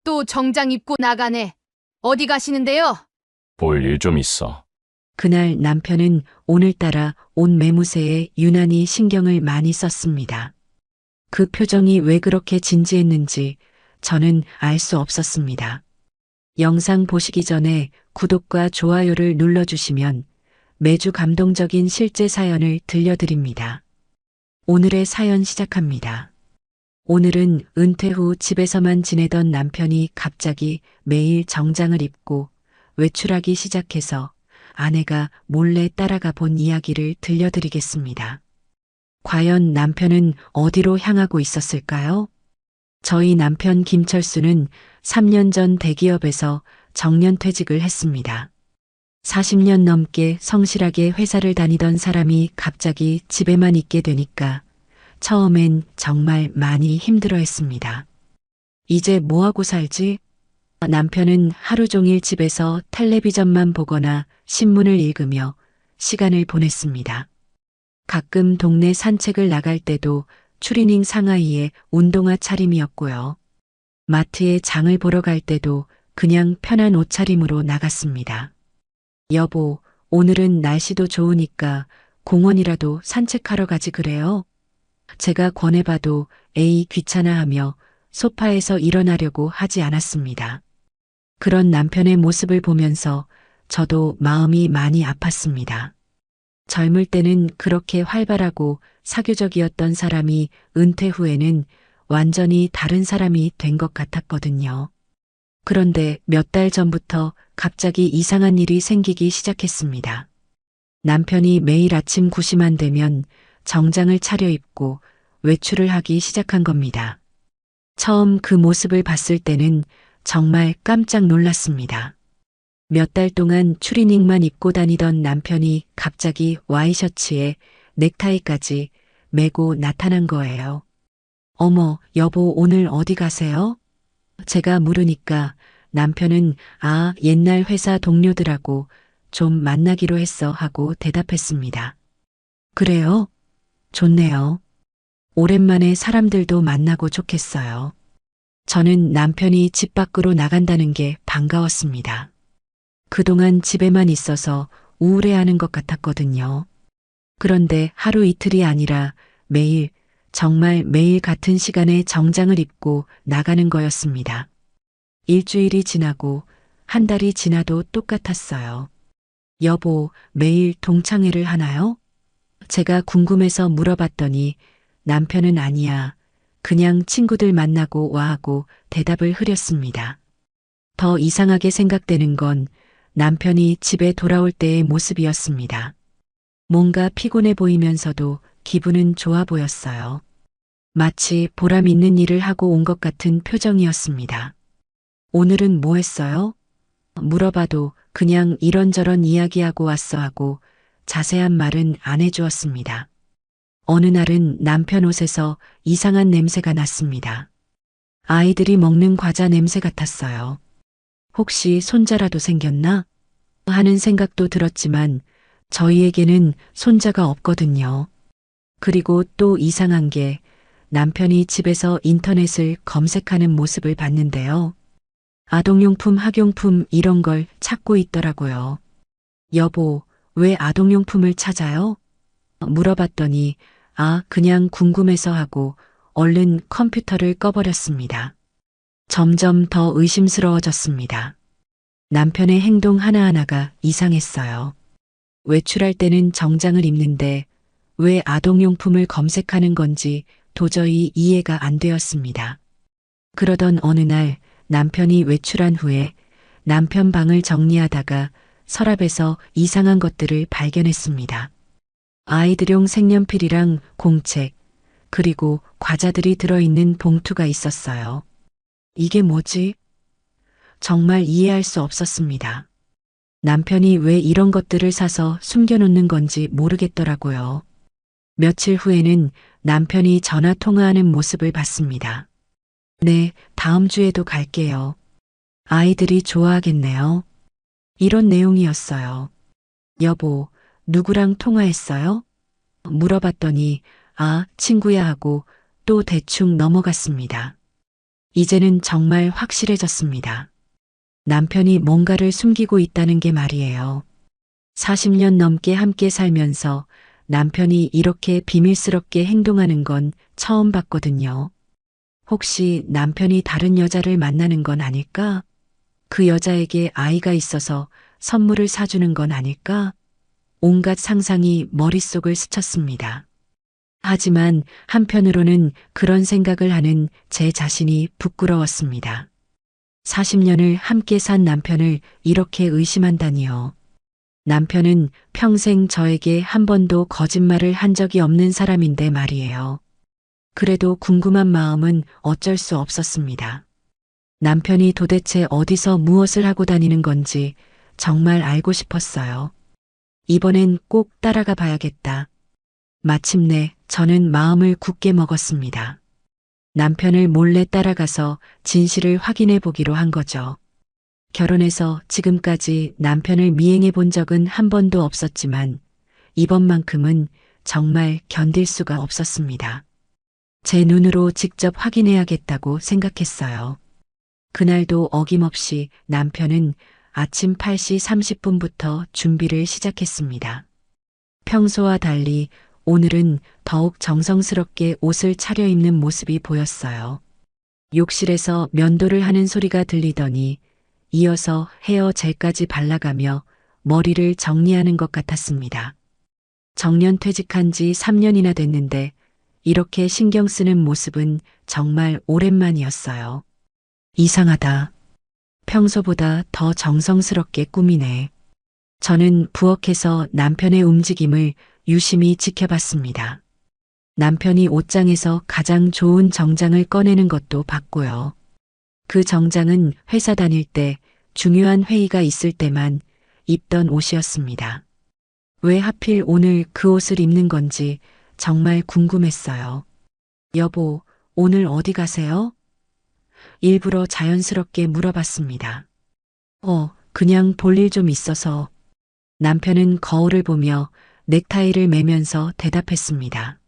또 정장 입고 나가네. 어디 가시는데요? 볼 일 좀 있어. 그날 남편은 오늘따라 옷 매무새에 유난히 신경을 많이 썼습니다. 그 표정이 왜 그렇게 진지했는지 저는 알 수 없었습니다. 영상 보시기 전에 구독과 좋아요를 눌러주시면 매주 감동적인 실제 사연을 들려드립니다. 오늘의 사연 시작합니다. 오늘은 은퇴 후 집에서만 지내던 남편이 갑자기 매일 정장을 입고 외출하기 시작해서 아내가 몰래 따라가 본 이야기를 들려드리겠습니다. 과연 남편은 어디로 향하고 있었을까요? 저희 남편 김철수는 3년 전 대기업에서 정년퇴직을 했습니다. 40년 넘게 성실하게 회사를 다니던 사람이 갑자기 집에만 있게 되니까 처음엔 정말 많이 힘들어했습니다. 이제 뭐하고 살지? 남편은 하루 종일 집에서 텔레비전만 보거나 신문을 읽으며 시간을 보냈습니다. 가끔 동네 산책을 나갈 때도 추리닝 상하이에 운동화 차림이었고요. 마트에 장을 보러 갈 때도 그냥 편한 옷차림으로 나갔습니다. 여보, 오늘은 날씨도 좋으니까 공원이라도 산책하러 가지 그래요? 제가 권해봐도 에이 귀찮아하며 소파에서 일어나려고 하지 않았습니다. 그런 남편의 모습을 보면서 저도 마음이 많이 아팠습니다. 젊을 때는 그렇게 활발하고 사교적이었던 사람이 은퇴 후에는 완전히 다른 사람이 된 것 같았거든요. 그런데 몇 달 전부터 갑자기 이상한 일이 생기기 시작했습니다. 남편이 매일 아침 9시만 되면 정장을 차려입고 외출을 하기 시작한 겁니다. 처음 그 모습을 봤을 때는 정말 깜짝 놀랐습니다. 몇 달 동안 추리닝만 입고 다니던 남편이 갑자기 와이셔츠에 넥타이까지 메고 나타난 거예요. 어머, 여보, 오늘 어디 가세요? 제가 물으니까 남편은 옛날 회사 동료들하고 좀 만나기로 했어 하고 대답했습니다. 그래요? 좋네요. 오랜만에 사람들도 만나고 좋겠어요. 저는 남편이 집 밖으로 나간다는 게 반가웠습니다. 그동안 집에만 있어서 우울해하는 것 같았거든요. 그런데 하루 이틀이 아니라 매일, 정말 매일 같은 시간에 정장을 입고 나가는 거였습니다. 일주일이 지나고 한 달이 지나도 똑같았어요. 여보, 매일 동창회를 하나요? 제가 궁금해서 물어봤더니 남편은 아니야. 그냥 친구들 만나고 와 하고 대답을 흐렸습니다. 더 이상하게 생각되는 건 남편이 집에 돌아올 때의 모습이었습니다. 뭔가 피곤해 보이면서도 기분은 좋아 보였어요. 마치 보람 있는 일을 하고 온 것 같은 표정이었습니다. 오늘은 뭐 했어요? 물어봐도 그냥 이런저런 이야기하고 왔어 하고 자세한 말은 안 해주었습니다. 어느 날은 남편 옷에서 이상한 냄새가 났습니다. 아이들이 먹는 과자 냄새 같았어요. 혹시 손자라도 생겼나? 하는 생각도 들었지만 저희에게는 손자가 없거든요. 그리고 또 이상한 게 남편이 집에서 인터넷을 검색하는 모습을 봤는데요. 아동용품, 학용품 이런 걸 찾고 있더라고요. 여보, 왜 아동용품을 찾아요? 물어봤더니 그냥 궁금해서 하고 얼른 컴퓨터를 꺼버렸습니다. 점점 더 의심스러워졌습니다. 남편의 행동 하나하나가 이상했어요. 외출할 때는 정장을 입는데 왜 아동용품을 검색하는 건지 도저히 이해가 안 되었습니다. 그러던 어느 날 남편이 외출한 후에 남편 방을 정리하다가 서랍에서 이상한 것들을 발견했습니다. 아이들용 색연필이랑 공책, 그리고 과자들이 들어있는 봉투가 있었어요. 이게 뭐지? 정말 이해할 수 없었습니다. 남편이 왜 이런 것들을 사서 숨겨놓는 건지 모르겠더라고요. 며칠 후에는 남편이 전화 통화하는 모습을 봤습니다. 네, 다음 주에도 갈게요. 아이들이 좋아하겠네요. 이런 내용이었어요. 여보, 누구랑 통화했어요? 물어봤더니 친구야 하고 또 대충 넘어갔습니다. 이제는 정말 확실해졌습니다. 남편이 뭔가를 숨기고 있다는 게 말이에요. 40년 넘게 함께 살면서 남편이 이렇게 비밀스럽게 행동하는 건 처음 봤거든요. 혹시 남편이 다른 여자를 만나는 건 아닐까? 그 여자에게 아이가 있어서 선물을 사주는 건 아닐까? 온갖 상상이 머릿속을 스쳤습니다. 하지만 한편으로는 그런 생각을 하는 제 자신이 부끄러웠습니다. 40년을 함께 산 남편을 이렇게 의심한다니요. 남편은 평생 저에게 한 번도 거짓말을 한 적이 없는 사람인데 말이에요. 그래도 궁금한 마음은 어쩔 수 없었습니다. 남편이 도대체 어디서 무엇을 하고 다니는 건지 정말 알고 싶었어요. 이번엔 꼭 따라가 봐야겠다. 마침내 저는 마음을 굳게 먹었습니다. 남편을 몰래 따라가서 진실을 확인해 보기로 한 거죠. 결혼해서 지금까지 남편을 미행해 본 적은 한 번도 없었지만 이번만큼은 정말 견딜 수가 없었습니다. 제 눈으로 직접 확인해야겠다고 생각했어요. 그날도 어김없이 남편은 아침 8시 30분부터 준비를 시작했습니다. 평소와 달리 오늘은 더욱 정성스럽게 옷을 차려입는 모습이 보였어요. 욕실에서 면도를 하는 소리가 들리더니 이어서 헤어 젤까지 발라가며 머리를 정리하는 것 같았습니다. 정년 퇴직한 지 3년이나 됐는데 이렇게 신경 쓰는 모습은 정말 오랜만이었어요. 이상하다. 평소보다 더 정성스럽게 꾸미네. 저는 부엌에서 남편의 움직임을 유심히 지켜봤습니다. 남편이 옷장에서 가장 좋은 정장을 꺼내는 것도 봤고요. 그 정장은 회사 다닐 때 중요한 회의가 있을 때만 입던 옷이었습니다. 왜 하필 오늘 그 옷을 입는 건지 정말 궁금했어요. 여보, 오늘 어디 가세요? 일부러 자연스럽게 물어봤습니다. 그냥 볼 일 좀 있어서. 남편은 거울을 보며 넥타이를 매면서 대답했습니다.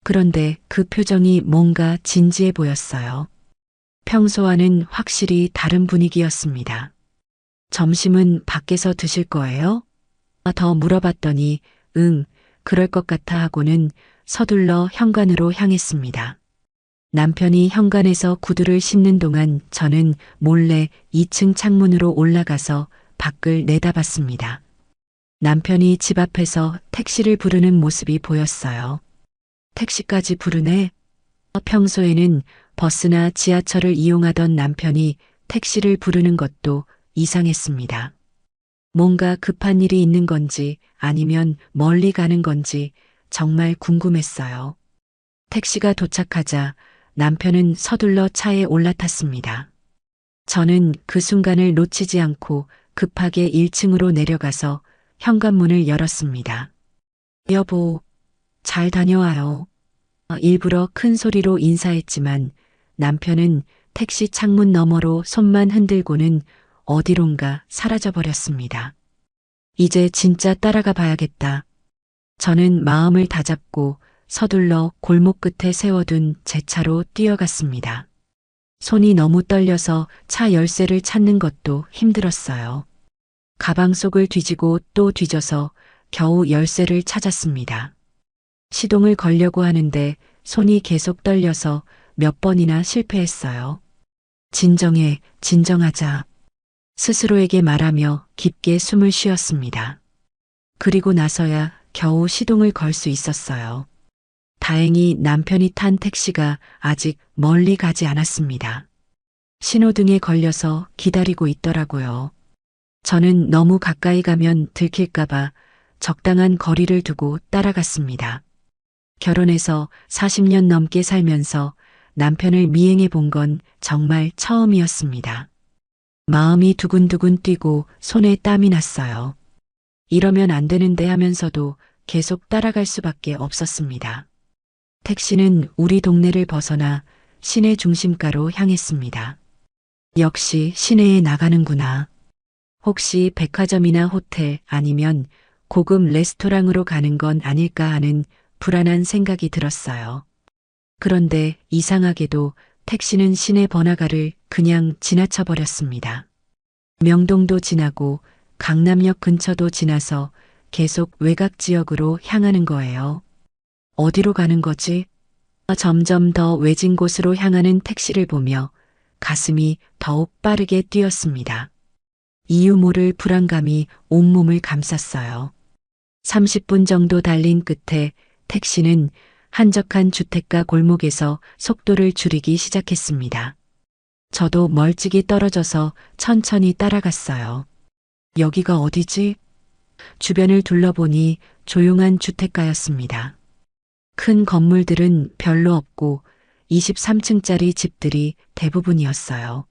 그런데 그 표정이 뭔가 진지해 보였어요. 평소와는 확실히 다른 분위기였습니다. 점심은 밖에서 드실 거예요? 더 물어봤더니 응, 그럴 것 같아 하고는 서둘러 현관으로 향했습니다. 남편이 현관에서 구두를 신는 동안 저는 몰래 2층 창문으로 올라가서 밖을 내다봤습니다. 남편이 집 앞에서 택시를 부르는 모습이 보였어요. 택시까지 부르네? 평소에는 버스나 지하철을 이용하던 남편이 택시를 부르는 것도 이상했습니다. 뭔가 급한 일이 있는 건지 아니면 멀리 가는 건지 정말 궁금했어요. 택시가 도착하자 남편은 서둘러 차에 올라탔습니다. 저는 그 순간을 놓치지 않고 급하게 1층으로 내려가서 현관문을 열었습니다. 여보, 잘 다녀와요. 일부러 큰 소리로 인사했지만 남편은 택시 창문 너머로 손만 흔들고는 어디론가 사라져버렸습니다. 이제 진짜 따라가 봐야겠다. 저는 마음을 다잡고 서둘러 골목 끝에 세워둔 제 차로 뛰어갔습니다. 손이 너무 떨려서 차 열쇠를 찾는 것도 힘들었어요. 가방 속을 뒤지고 또 뒤져서 겨우 열쇠를 찾았습니다. 시동을 걸려고 하는데 손이 계속 떨려서 몇 번이나 실패했어요. 진정해, 진정하자. 스스로에게 말하며 깊게 숨을 쉬었습니다. 그리고 나서야 겨우 시동을 걸 수 있었어요. 다행히 남편이 탄 택시가 아직 멀리 가지 않았습니다. 신호등에 걸려서 기다리고 있더라고요. 저는 너무 가까이 가면 들킬까봐 적당한 거리를 두고 따라갔습니다. 결혼해서 40년 넘게 살면서 남편을 미행해 본 건 정말 처음이었습니다. 마음이 두근두근 뛰고 손에 땀이 났어요. 이러면 안 되는데 하면서도 계속 따라갈 수밖에 없었습니다. 택시는 우리 동네를 벗어나 시내 중심가로 향했습니다. 역시 시내에 나가는구나. 혹시 백화점이나 호텔 아니면 고급 레스토랑으로 가는 건 아닐까 하는 불안한 생각이 들었어요. 그런데 이상하게도 택시는 시내 번화가를 그냥 지나쳐 버렸습니다. 명동도 지나고 강남역 근처도 지나서 계속 외곽 지역으로 향하는 거예요. 어디로 가는 거지? 점점 더 외진 곳으로 향하는 택시를 보며 가슴이 더욱 빠르게 뛰었습니다. 이유 모를 불안감이 온몸을 감쌌어요. 30분 정도 달린 끝에 택시는 한적한 주택가 골목에서 속도를 줄이기 시작했습니다. 저도 멀찍이 떨어져서 천천히 따라갔어요. 여기가 어디지? 주변을 둘러보니 조용한 주택가였습니다. 큰 건물들은 별로 없고 23층짜리 집들이 대부분이었어요.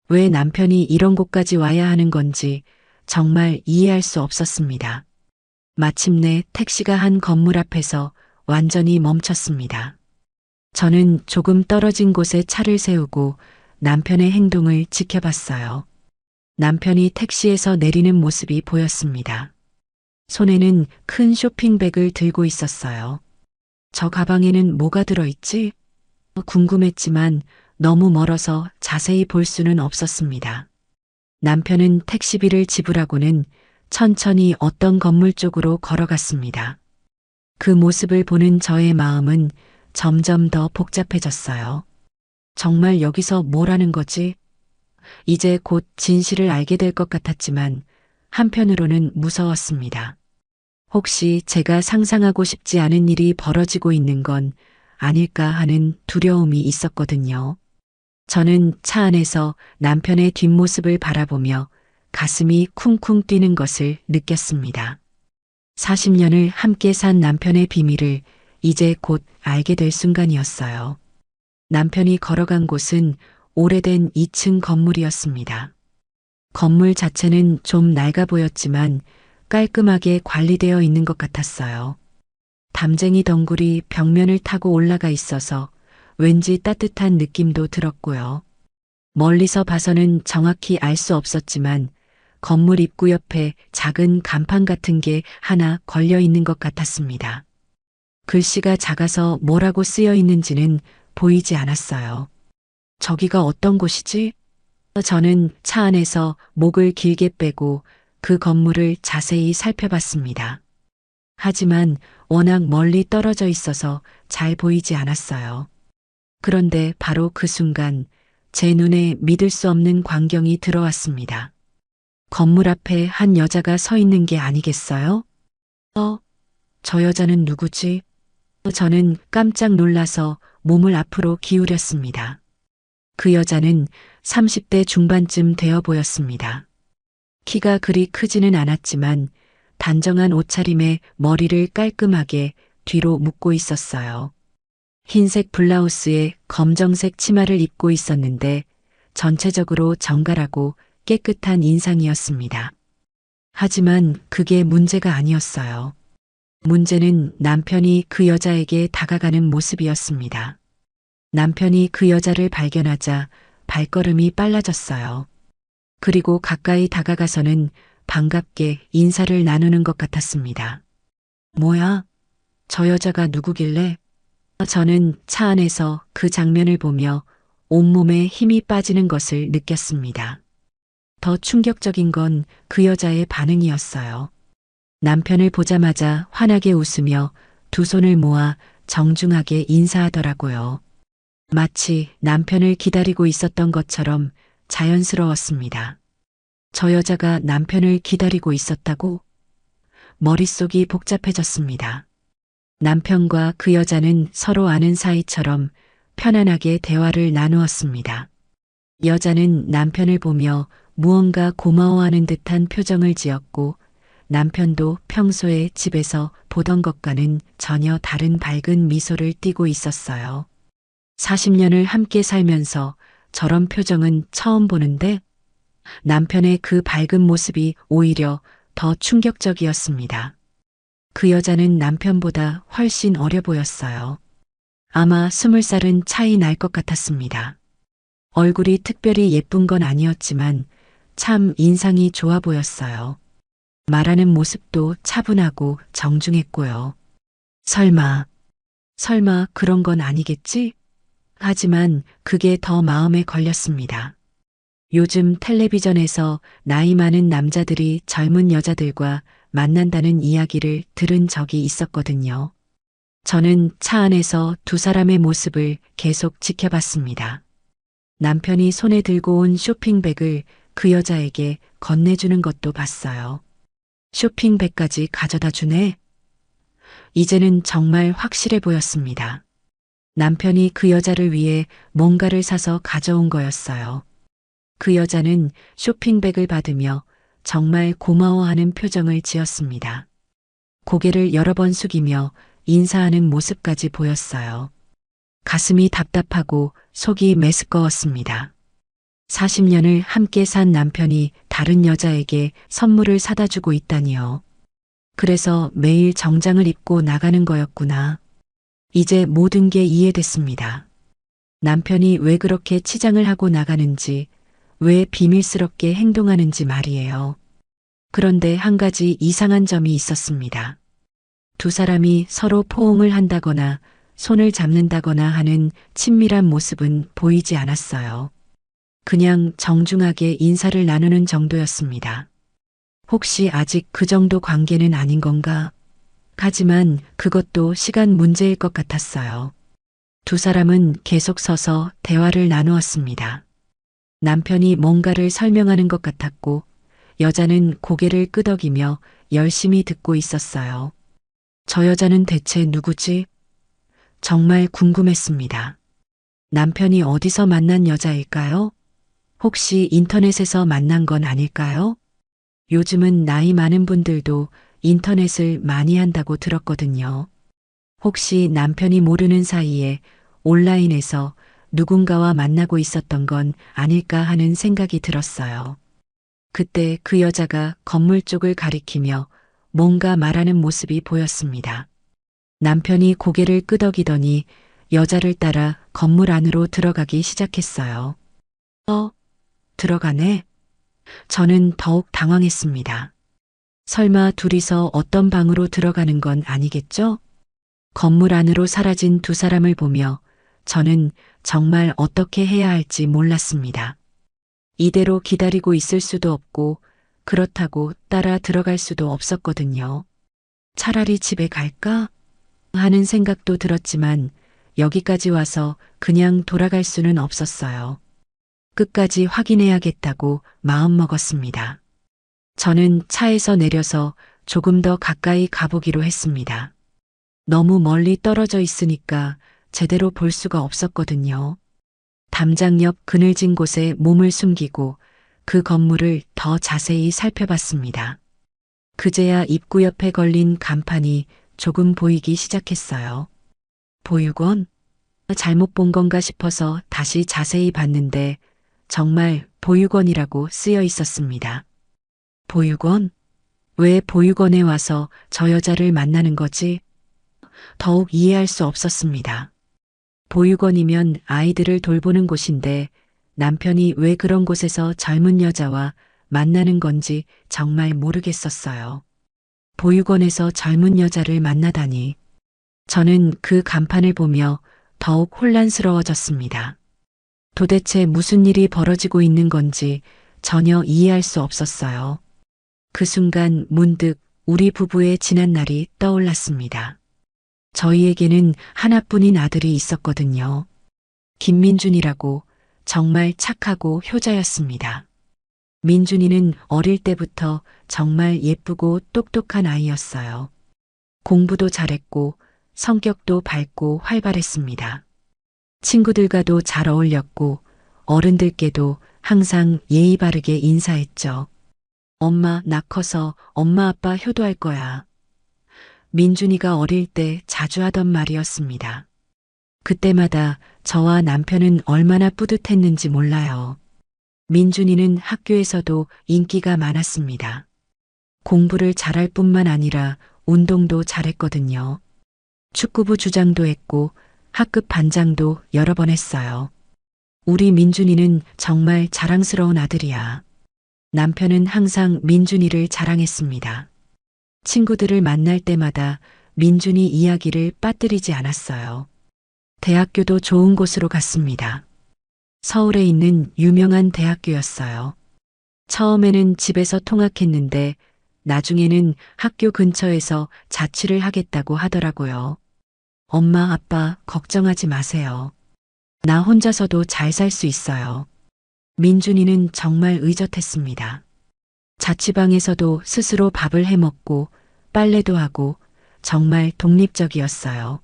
왜 남편이 이런 곳까지 와야 하는 건지 정말 이해할 수 없었습니다. 마침내 택시가 한 건물 앞에서 완전히 멈췄습니다. 저는 조금 떨어진 곳에 차를 세우고 남편의 행동을 지켜봤어요. 남편이 택시에서 내리는 모습이 보였습니다. 손에는 큰 쇼핑백을 들고 있었어요. 저 가방에는 뭐가 들어있지? 궁금했지만 너무 멀어서 자세히 볼 수는 없었습니다. 남편은 택시비를 지불하고는 천천히 어떤 건물 쪽으로 걸어갔습니다. 그 모습을 보는 저의 마음은 점점 더 복잡해졌어요. 정말 여기서 뭘 하는 거지? 이제 곧 진실을 알게 될 것 같았지만 한편으로는 무서웠습니다. 혹시 제가 상상하고 싶지 않은 일이 벌어지고 있는 건 아닐까 하는 두려움이 있었거든요. 저는 차 안에서 남편의 뒷모습을 바라보며 가슴이 쿵쿵 뛰는 것을 느꼈습니다. 40년을 함께 산 남편의 비밀을 이제 곧 알게 될 순간이었어요. 남편이 걸어간 곳은 오래된 2층 건물이었습니다. 건물 자체는 좀 낡아 보였지만 깔끔하게 관리되어 있는 것 같았어요. 담쟁이 덩굴이 벽면을 타고 올라가 있어서 왠지 따뜻한 느낌도 들었고요. 멀리서 봐서는 정확히 알 수 없었지만 건물 입구 옆에 작은 간판 같은 게 하나 걸려 있는 것 같았습니다. 글씨가 작아서 뭐라고 쓰여 있는지는 보이지 않았어요. 저기가 어떤 곳이지? 저는 차 안에서 목을 길게 빼고 그 건물을 자세히 살펴봤습니다. 하지만 워낙 멀리 떨어져 있어서 잘 보이지 않았어요. 그런데 바로 그 순간 제 눈에 믿을 수 없는 광경이 들어왔습니다. 건물 앞에 한 여자가 서 있는 게 아니겠어요? 저 여자는 누구지? 저는 깜짝 놀라서 몸을 앞으로 기울였습니다. 그 여자는 30대 중반쯤 되어 보였습니다. 키가 그리 크지는 않았지만 단정한 옷차림에 머리를 깔끔하게 뒤로 묶고 있었어요. 흰색 블라우스에 검정색 치마를 입고 있었는데 전체적으로 정갈하고 깨끗한 인상이었습니다. 하지만 그게 문제가 아니었어요. 문제는 남편이 그 여자에게 다가가는 모습이었습니다. 남편이 그 여자를 발견하자 발걸음이 빨라졌어요. 그리고 가까이 다가가서는 반갑게 인사를 나누는 것 같았습니다. 뭐야? 저 여자가 누구길래? 저는 차 안에서 그 장면을 보며 온몸에 힘이 빠지는 것을 느꼈습니다. 더 충격적인 건 그 여자의 반응이었어요. 남편을 보자마자 환하게 웃으며 두 손을 모아 정중하게 인사하더라고요. 마치 남편을 기다리고 있었던 것처럼 자연스러웠습니다. 저 여자가 남편을 기다리고 있었다고? 머릿속이 복잡해졌습니다. 남편과 그 여자는 서로 아는 사이처럼 편안하게 대화를 나누었습니다. 여자는 남편을 보며 무언가 고마워하는 듯한 표정을 지었고 남편도 평소에 집에서 보던 것과는 전혀 다른 밝은 미소를 띠고 있었어요. 40년을 함께 살면서 저런 표정은 처음 보는데 남편의 그 밝은 모습이 오히려 더 충격적이었습니다. 그 여자는 남편보다 훨씬 어려 보였어요. 아마 20살은 차이 날 것 같았습니다. 얼굴이 특별히 예쁜 건 아니었지만 참 인상이 좋아 보였어요. 말하는 모습도 차분하고 정중했고요. 설마 그런 건 아니겠지? 하지만 그게 더 마음에 걸렸습니다. 요즘 텔레비전에서 나이 많은 남자들이 젊은 여자들과 만난다는 이야기를 들은 적이 있었거든요. 저는 차 안에서 두 사람의 모습을 계속 지켜봤습니다. 남편이 손에 들고 온 쇼핑백을 그 여자에게 건네주는 것도 봤어요. 쇼핑백까지 가져다 주네? 이제는 정말 확실해 보였습니다. 남편이 그 여자를 위해 뭔가를 사서 가져온 거였어요. 그 여자는 쇼핑백을 받으며 정말 고마워하는 표정을 지었습니다. 고개를 여러 번 숙이며 인사하는 모습까지 보였어요. 가슴이 답답하고 속이 메스꺼웠습니다. 40년을 함께 산 남편이 다른 여자에게 선물을 사다 주고 있다니요. 그래서 매일 정장을 입고 나가는 거였구나. 이제 모든 게 이해됐습니다. 남편이 왜 그렇게 치장을 하고 나가는지, 왜 비밀스럽게 행동하는지 말이에요. 그런데 한 가지 이상한 점이 있었습니다. 두 사람이 서로 포옹을 한다거나 손을 잡는다거나 하는 친밀한 모습은 보이지 않았어요. 그냥 정중하게 인사를 나누는 정도였습니다. 혹시 아직 그 정도 관계는 아닌 건가? 하지만 그것도 시간 문제일 것 같았어요. 두 사람은 계속 서서 대화를 나누었습니다. 남편이 뭔가를 설명하는 것 같았고, 여자는 고개를 끄덕이며 열심히 듣고 있었어요. 저 여자는 대체 누구지? 정말 궁금했습니다. 남편이 어디서 만난 여자일까요? 혹시 인터넷에서 만난 건 아닐까요? 요즘은 나이 많은 분들도 인터넷을 많이 한다고 들었거든요. 혹시 남편이 모르는 사이에 온라인에서 누군가와 만나고 있었던 건 아닐까 하는 생각이 들었어요. 그때 그 여자가 건물 쪽을 가리키며 뭔가 말하는 모습이 보였습니다. 남편이 고개를 끄덕이더니 여자를 따라 건물 안으로 들어가기 시작했어요. 들어가네? 저는 더욱 당황했습니다. 설마 둘이서 어떤 방으로 들어가는 건 아니겠죠? 건물 안으로 사라진 두 사람을 보며 저는 정말 어떻게 해야 할지 몰랐습니다. 이대로 기다리고 있을 수도 없고 그렇다고 따라 들어갈 수도 없었거든요. 차라리 집에 갈까? 하는 생각도 들었지만 여기까지 와서 그냥 돌아갈 수는 없었어요. 끝까지 확인해야겠다고 마음먹었습니다. 저는 차에서 내려서 조금 더 가까이 가보기로 했습니다. 너무 멀리 떨어져 있으니까 제대로 볼 수가 없었거든요. 담장 옆 그늘진 곳에 몸을 숨기고 그 건물을 더 자세히 살펴봤습니다. 그제야 입구 옆에 걸린 간판이 조금 보이기 시작했어요. 보육원? 잘못 본 건가 싶어서 다시 자세히 봤는데 정말 보육원이라고 쓰여 있었습니다. 보육원? 왜 보육원에 와서 저 여자를 만나는 거지? 더욱 이해할 수 없었습니다. 보육원이면 아이들을 돌보는 곳인데 남편이 왜 그런 곳에서 젊은 여자와 만나는 건지 정말 모르겠었어요. 보육원에서 젊은 여자를 만나다니. 저는 그 간판을 보며 더욱 혼란스러워졌습니다. 도대체 무슨 일이 벌어지고 있는 건지 전혀 이해할 수 없었어요. 그 순간 문득 우리 부부의 지난 날이 떠올랐습니다. 저희에게는 하나뿐인 아들이 있었거든요. 김민준이라고 정말 착하고 효자였습니다. 민준이는 어릴 때부터 정말 예쁘고 똑똑한 아이였어요. 공부도 잘했고 성격도 밝고 활발했습니다. 친구들과도 잘 어울렸고 어른들께도 항상 예의 바르게 인사했죠. 엄마, 나 커서 엄마 아빠 효도할 거야. 민준이가 어릴 때 자주 하던 말이었습니다. 그때마다 저와 남편은 얼마나 뿌듯했는지 몰라요. 민준이는 학교에서도 인기가 많았습니다. 공부를 잘할 뿐만 아니라 운동도 잘했거든요. 축구부 주장도 했고 학급 반장도 여러 번 했어요. 우리 민준이는 정말 자랑스러운 아들이야. 남편은 항상 민준이를 자랑했습니다. 친구들을 만날 때마다 민준이 이야기를 빠뜨리지 않았어요. 대학교도 좋은 곳으로 갔습니다. 서울에 있는 유명한 대학교였어요. 처음에는 집에서 통학했는데 나중에는 학교 근처에서 자취를 하겠다고 하더라고요. 엄마, 아빠, 걱정하지 마세요. 나 혼자서도 잘 살 수 있어요. 민준이는 정말 의젓했습니다. 자취방에서도 스스로 밥을 해 먹고 빨래도 하고 정말 독립적이었어요.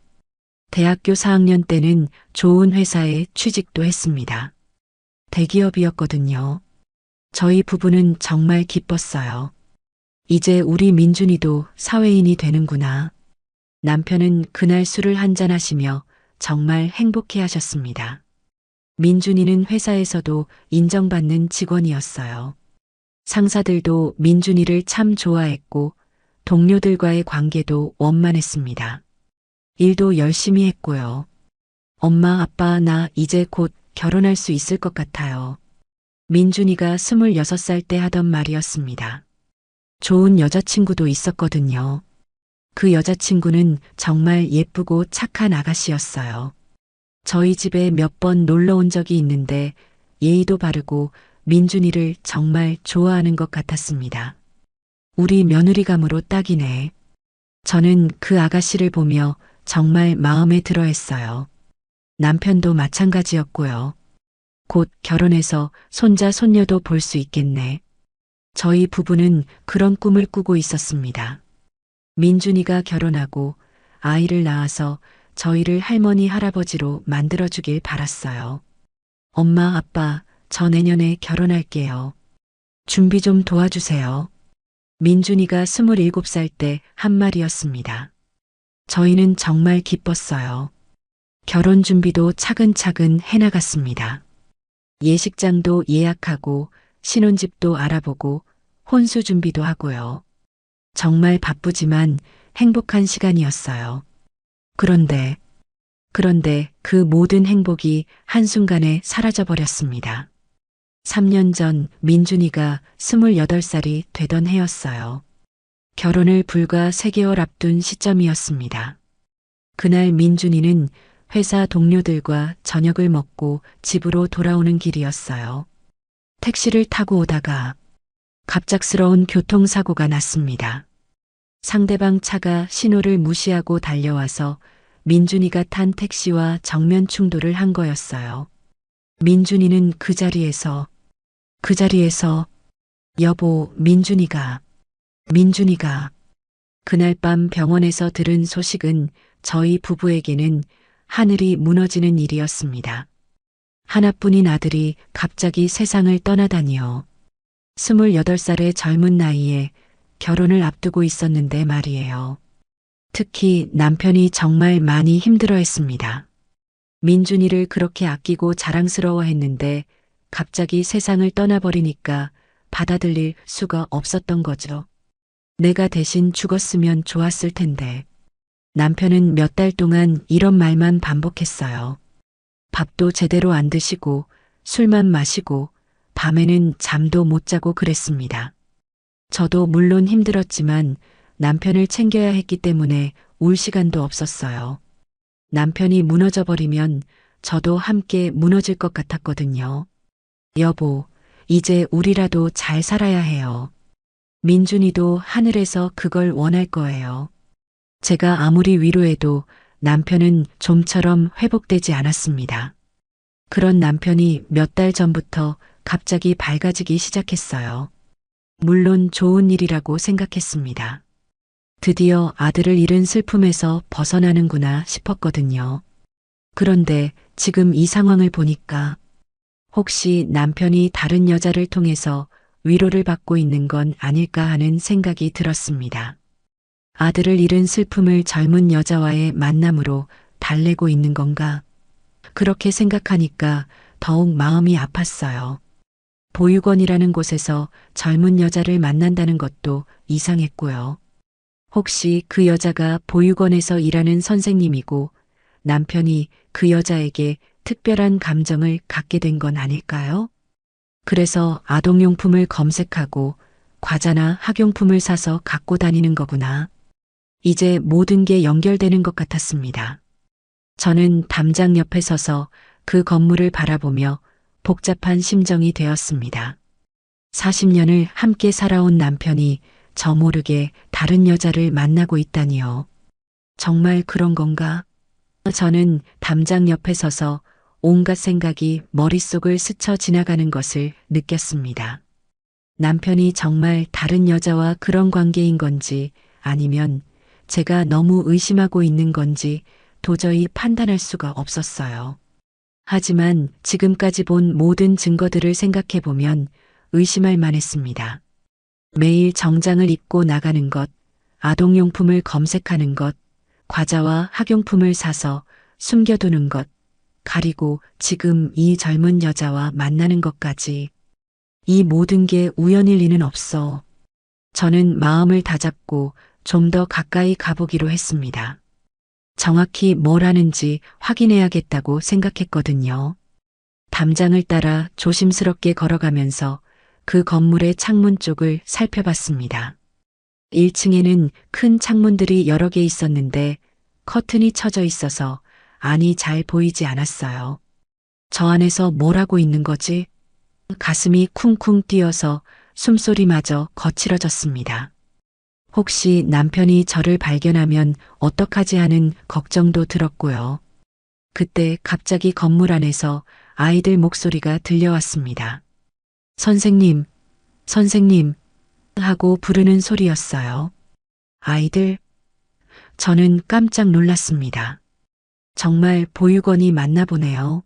대학교 4학년 때는 좋은 회사에 취직도 했습니다. 대기업이었거든요. 저희 부부는 정말 기뻤어요. 이제 우리 민준이도 사회인이 되는구나. 남편은 그날 술을 한잔 하시며 정말 행복해 하셨습니다. 민준이는 회사에서도 인정받는 직원이었어요. 상사들도 민준이를 참 좋아했고 동료들과의 관계도 원만했습니다. 일도 열심히 했고요. 엄마, 아빠, 나 이제 곧 결혼할 수 있을 것 같아요. 민준이가 26살 때 하던 말이었습니다. 좋은 여자친구도 있었거든요. 그 여자친구는 정말 예쁘고 착한 아가씨였어요. 저희 집에 몇 번 놀러 온 적이 있는데 예의도 바르고 민준이를 정말 좋아하는 것 같았습니다. 우리 며느리감으로 딱이네. 저는 그 아가씨를 보며 정말 마음에 들어 했어요. 남편도 마찬가지였고요. 곧 결혼해서 손자, 손녀도 볼 수 있겠네. 저희 부부는 그런 꿈을 꾸고 있었습니다. 민준이가 결혼하고 아이를 낳아서 저희를 할머니, 할아버지로 만들어주길 바랐어요. 엄마, 아빠, 저 내년에 결혼할게요. 준비 좀 도와주세요. 민준이가 27살 때 한 말이었습니다. 저희는 정말 기뻤어요. 결혼 준비도 차근차근 해나갔습니다. 예식장도 예약하고 신혼집도 알아보고 혼수 준비도 하고요. 정말 바쁘지만 행복한 시간이었어요. 그런데 그 모든 행복이 한순간에 사라져버렸습니다. 3년 전 민준이가 28살이 되던 해였어요. 결혼을 불과 3개월 앞둔 시점이었습니다. 그날 민준이는 회사 동료들과 저녁을 먹고 집으로 돌아오는 길이었어요. 택시를 타고 오다가 갑작스러운 교통사고가 났습니다. 상대방 차가 신호를 무시하고 달려와서 민준이가 탄 택시와 정면 충돌을 한 거였어요. 민준이는 그 자리에서 여보, 민준이가 그날 밤 병원에서 들은 소식은 저희 부부에게는 하늘이 무너지는 일이었습니다. 하나뿐인 아들이 갑자기 세상을 떠나다니요. 28살의 젊은 나이에 결혼을 앞두고 있었는데 말이에요. 특히 남편이 정말 많이 힘들어했습니다. 민준이를 그렇게 아끼고 자랑스러워했는데 갑자기 세상을 떠나버리니까 받아들일 수가 없었던 거죠. 내가 대신 죽었으면 좋았을 텐데. 남편은 몇 달 동안 이런 말만 반복했어요. 밥도 제대로 안 드시고 술만 마시고 밤에는 잠도 못 자고 그랬습니다. 저도 물론 힘들었지만 남편을 챙겨야 했기 때문에 울 시간도 없었어요. 남편이 무너져 버리면 저도 함께 무너질 것 같았거든요. 여보, 이제 우리라도 잘 살아야 해요. 민준이도 하늘에서 그걸 원할 거예요. 제가 아무리 위로해도 남편은 좀처럼 회복되지 않았습니다. 그런 남편이 몇 달 전부터 갑자기 밝아지기 시작했어요. 물론 좋은 일이라고 생각했습니다. 드디어 아들을 잃은 슬픔에서 벗어나는구나 싶었거든요. 그런데 지금 이 상황을 보니까 혹시 남편이 다른 여자를 통해서 위로를 받고 있는 건 아닐까 하는 생각이 들었습니다. 아들을 잃은 슬픔을 젊은 여자와의 만남으로 달래고 있는 건가? 그렇게 생각하니까 더욱 마음이 아팠어요. 보육원이라는 곳에서 젊은 여자를 만난다는 것도 이상했고요. 혹시 그 여자가 보육원에서 일하는 선생님이고 남편이 그 여자에게 특별한 감정을 갖게 된 건 아닐까요? 그래서 아동용품을 검색하고 과자나 학용품을 사서 갖고 다니는 거구나. 이제 모든 게 연결되는 것 같았습니다. 저는 담장 옆에 서서 그 건물을 바라보며 복잡한 심정이 되었습니다. 40년을 함께 살아온 남편이 저 모르게 다른 여자를 만나고 있다니요. 정말 그런 건가? 저는 담장 옆에 서서 온갖 생각이 머릿속을 스쳐 지나가는 것을 느꼈습니다. 남편이 정말 다른 여자와 그런 관계인 건지 아니면 제가 너무 의심하고 있는 건지 도저히 판단할 수가 없었어요. 하지만 지금까지 본 모든 증거들을 생각해 보면 의심할 만했습니다. 매일 정장을 입고 나가는 것, 아동용품을 검색하는 것, 과자와 학용품을 사서 숨겨두는 것, 가리고 지금 이 젊은 여자와 만나는 것까지. 이 모든 게 우연일 리는 없어. 저는 마음을 다잡고 좀 더 가까이 가보기로 했습니다. 정확히 뭘 하는지 확인해야겠다고 생각했거든요. 담장을 따라 조심스럽게 걸어가면서 그 건물의 창문 쪽을 살펴봤습니다. 1층에는 큰 창문들이 여러 개 있었는데 커튼이 쳐져 있어서 안이 잘 보이지 않았어요. 저 안에서 뭘 하고 있는 거지? 가슴이 쿵쿵 뛰어서 숨소리마저 거칠어졌습니다. 혹시 남편이 저를 발견하면 어떡하지 하는 걱정도 들었고요. 그때 갑자기 건물 안에서 아이들 목소리가 들려왔습니다. 선생님, 선생님 하고 부르는 소리였어요. 아이들? 저는 깜짝 놀랐습니다. 정말 보육원이 맞나 보네요.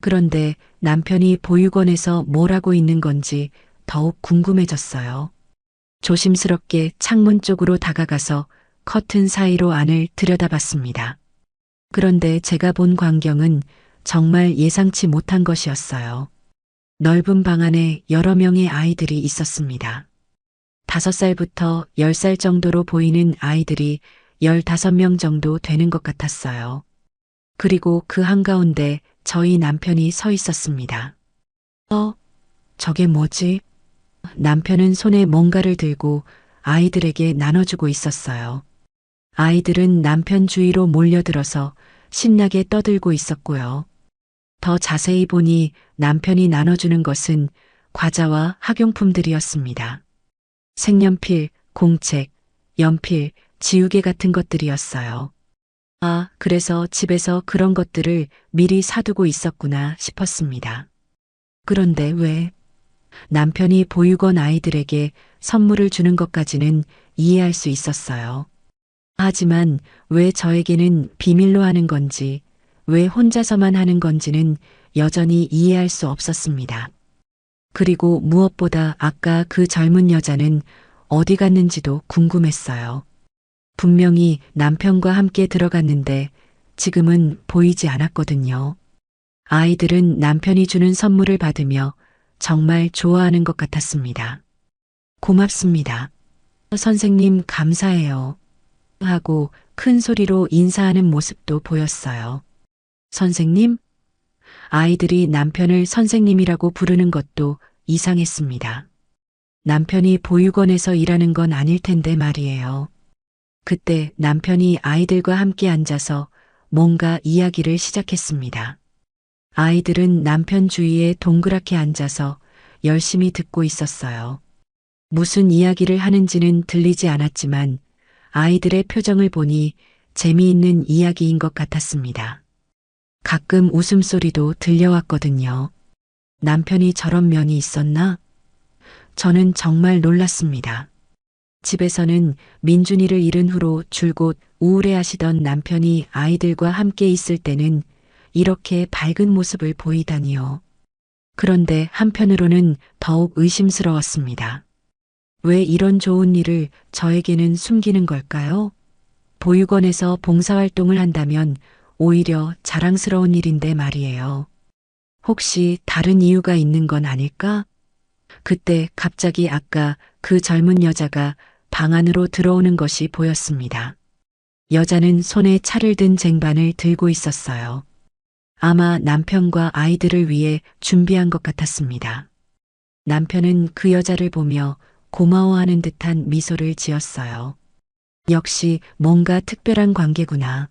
그런데 남편이 보육원에서 뭘 하고 있는 건지 더욱 궁금해졌어요. 조심스럽게 창문 쪽으로 다가가서 커튼 사이로 안을 들여다봤습니다. 그런데 제가 본 광경은 정말 예상치 못한 것이었어요. 넓은 방 안에 여러 명의 아이들이 있었습니다. 5살부터 10살 정도로 보이는 아이들이 15명 정도 되는 것 같았어요. 그리고 그 한가운데 저희 남편이 서 있었습니다. 저게 뭐지? 남편은 손에 뭔가를 들고 아이들에게 나눠주고 있었어요. 아이들은 남편 주위로 몰려들어서 신나게 떠들고 있었고요. 더 자세히 보니 남편이 나눠주는 것은 과자와 학용품들이었습니다. 색연필, 공책, 연필, 지우개 같은 것들이었어요. 아, 그래서 집에서 그런 것들을 미리 사두고 있었구나 싶었습니다. 그런데 왜? 남편이 보육원 아이들에게 선물을 주는 것까지는 이해할 수 있었어요. 하지만 왜 저에게는 비밀로 하는 건지, 왜 혼자서만 하는 건지는 여전히 이해할 수 없었습니다. 그리고 무엇보다 아까 그 젊은 여자는 어디 갔는지도 궁금했어요. 분명히 남편과 함께 들어갔는데 지금은 보이지 않았거든요. 아이들은 남편이 주는 선물을 받으며 정말 좋아하는 것 같았습니다. 고맙습니다. 선생님 감사해요. 하고 큰 소리로 인사하는 모습도 보였어요. 선생님? 아이들이 남편을 선생님이라고 부르는 것도 이상했습니다. 남편이 보육원에서 일하는 건 아닐 텐데 말이에요. 그때 남편이 아이들과 함께 앉아서 뭔가 이야기를 시작했습니다. 아이들은 남편 주위에 동그랗게 앉아서 열심히 듣고 있었어요. 무슨 이야기를 하는지는 들리지 않았지만 아이들의 표정을 보니 재미있는 이야기인 것 같았습니다. 가끔 웃음소리도 들려왔거든요. 남편이 저런 면이 있었나? 저는 정말 놀랐습니다. 집에서는 민준이를 잃은 후로 줄곧 우울해하시던 남편이 아이들과 함께 있을 때는 이렇게 밝은 모습을 보이다니요. 그런데 한편으로는 더욱 의심스러웠습니다. 왜 이런 좋은 일을 저에게는 숨기는 걸까요? 보육원에서 봉사활동을 한다면 오히려 자랑스러운 일인데 말이에요. 혹시 다른 이유가 있는 건 아닐까? 그때 갑자기 아까 그 젊은 여자가 방 안으로 들어오는 것이 보였습니다. 여자는 손에 차를 든 쟁반을 들고 있었어요. 아마 남편과 아이들을 위해 준비한 것 같았습니다. 남편은 그 여자를 보며 고마워하는 듯한 미소를 지었어요. 역시 뭔가 특별한 관계구나.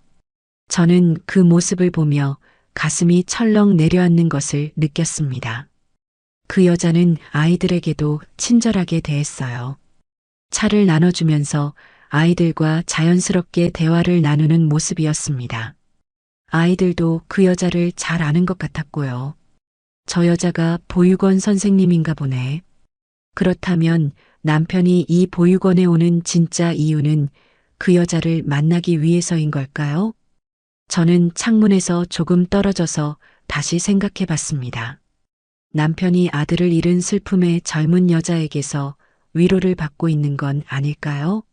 저는 그 모습을 보며 가슴이 철렁 내려앉는 것을 느꼈습니다. 그 여자는 아이들에게도 친절하게 대했어요. 차를 나눠주면서 아이들과 자연스럽게 대화를 나누는 모습이었습니다. 아이들도 그 여자를 잘 아는 것 같았고요. 저 여자가 보육원 선생님인가 보네. 그렇다면 남편이 이 보육원에 오는 진짜 이유는 그 여자를 만나기 위해서인 걸까요? 저는 창문에서 조금 떨어져서 다시 생각해 봤습니다. 남편이 아들을 잃은 슬픔의 젊은 여자에게서 위로를 받고 있는 건 아닐까요?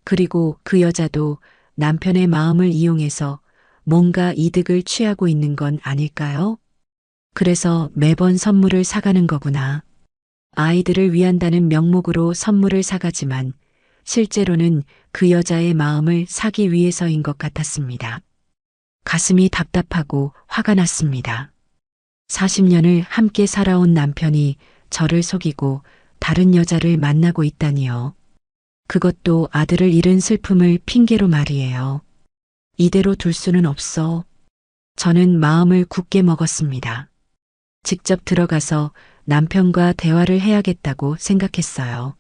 그리고 그 여자도 남편의 마음을 이용해서 뭔가 이득을 취하고 있는 건 아닐까요? 그래서 매번 선물을 사가는 거구나. 아이들을 위한다는 명목으로 선물을 사가지만 실제로는 그 여자의 마음을 사기 위해서인 것 같았습니다. 가슴이 답답하고 화가 났습니다. 40년을 함께 살아온 남편이 저를 속이고 다른 여자를 만나고 있다니요. 그것도 아들을 잃은 슬픔을 핑계로 말이에요. 이대로 둘 수는 없어. 저는 마음을 굳게 먹었습니다. 직접 들어가서 남편과 대화를 해야겠다고 생각했어요.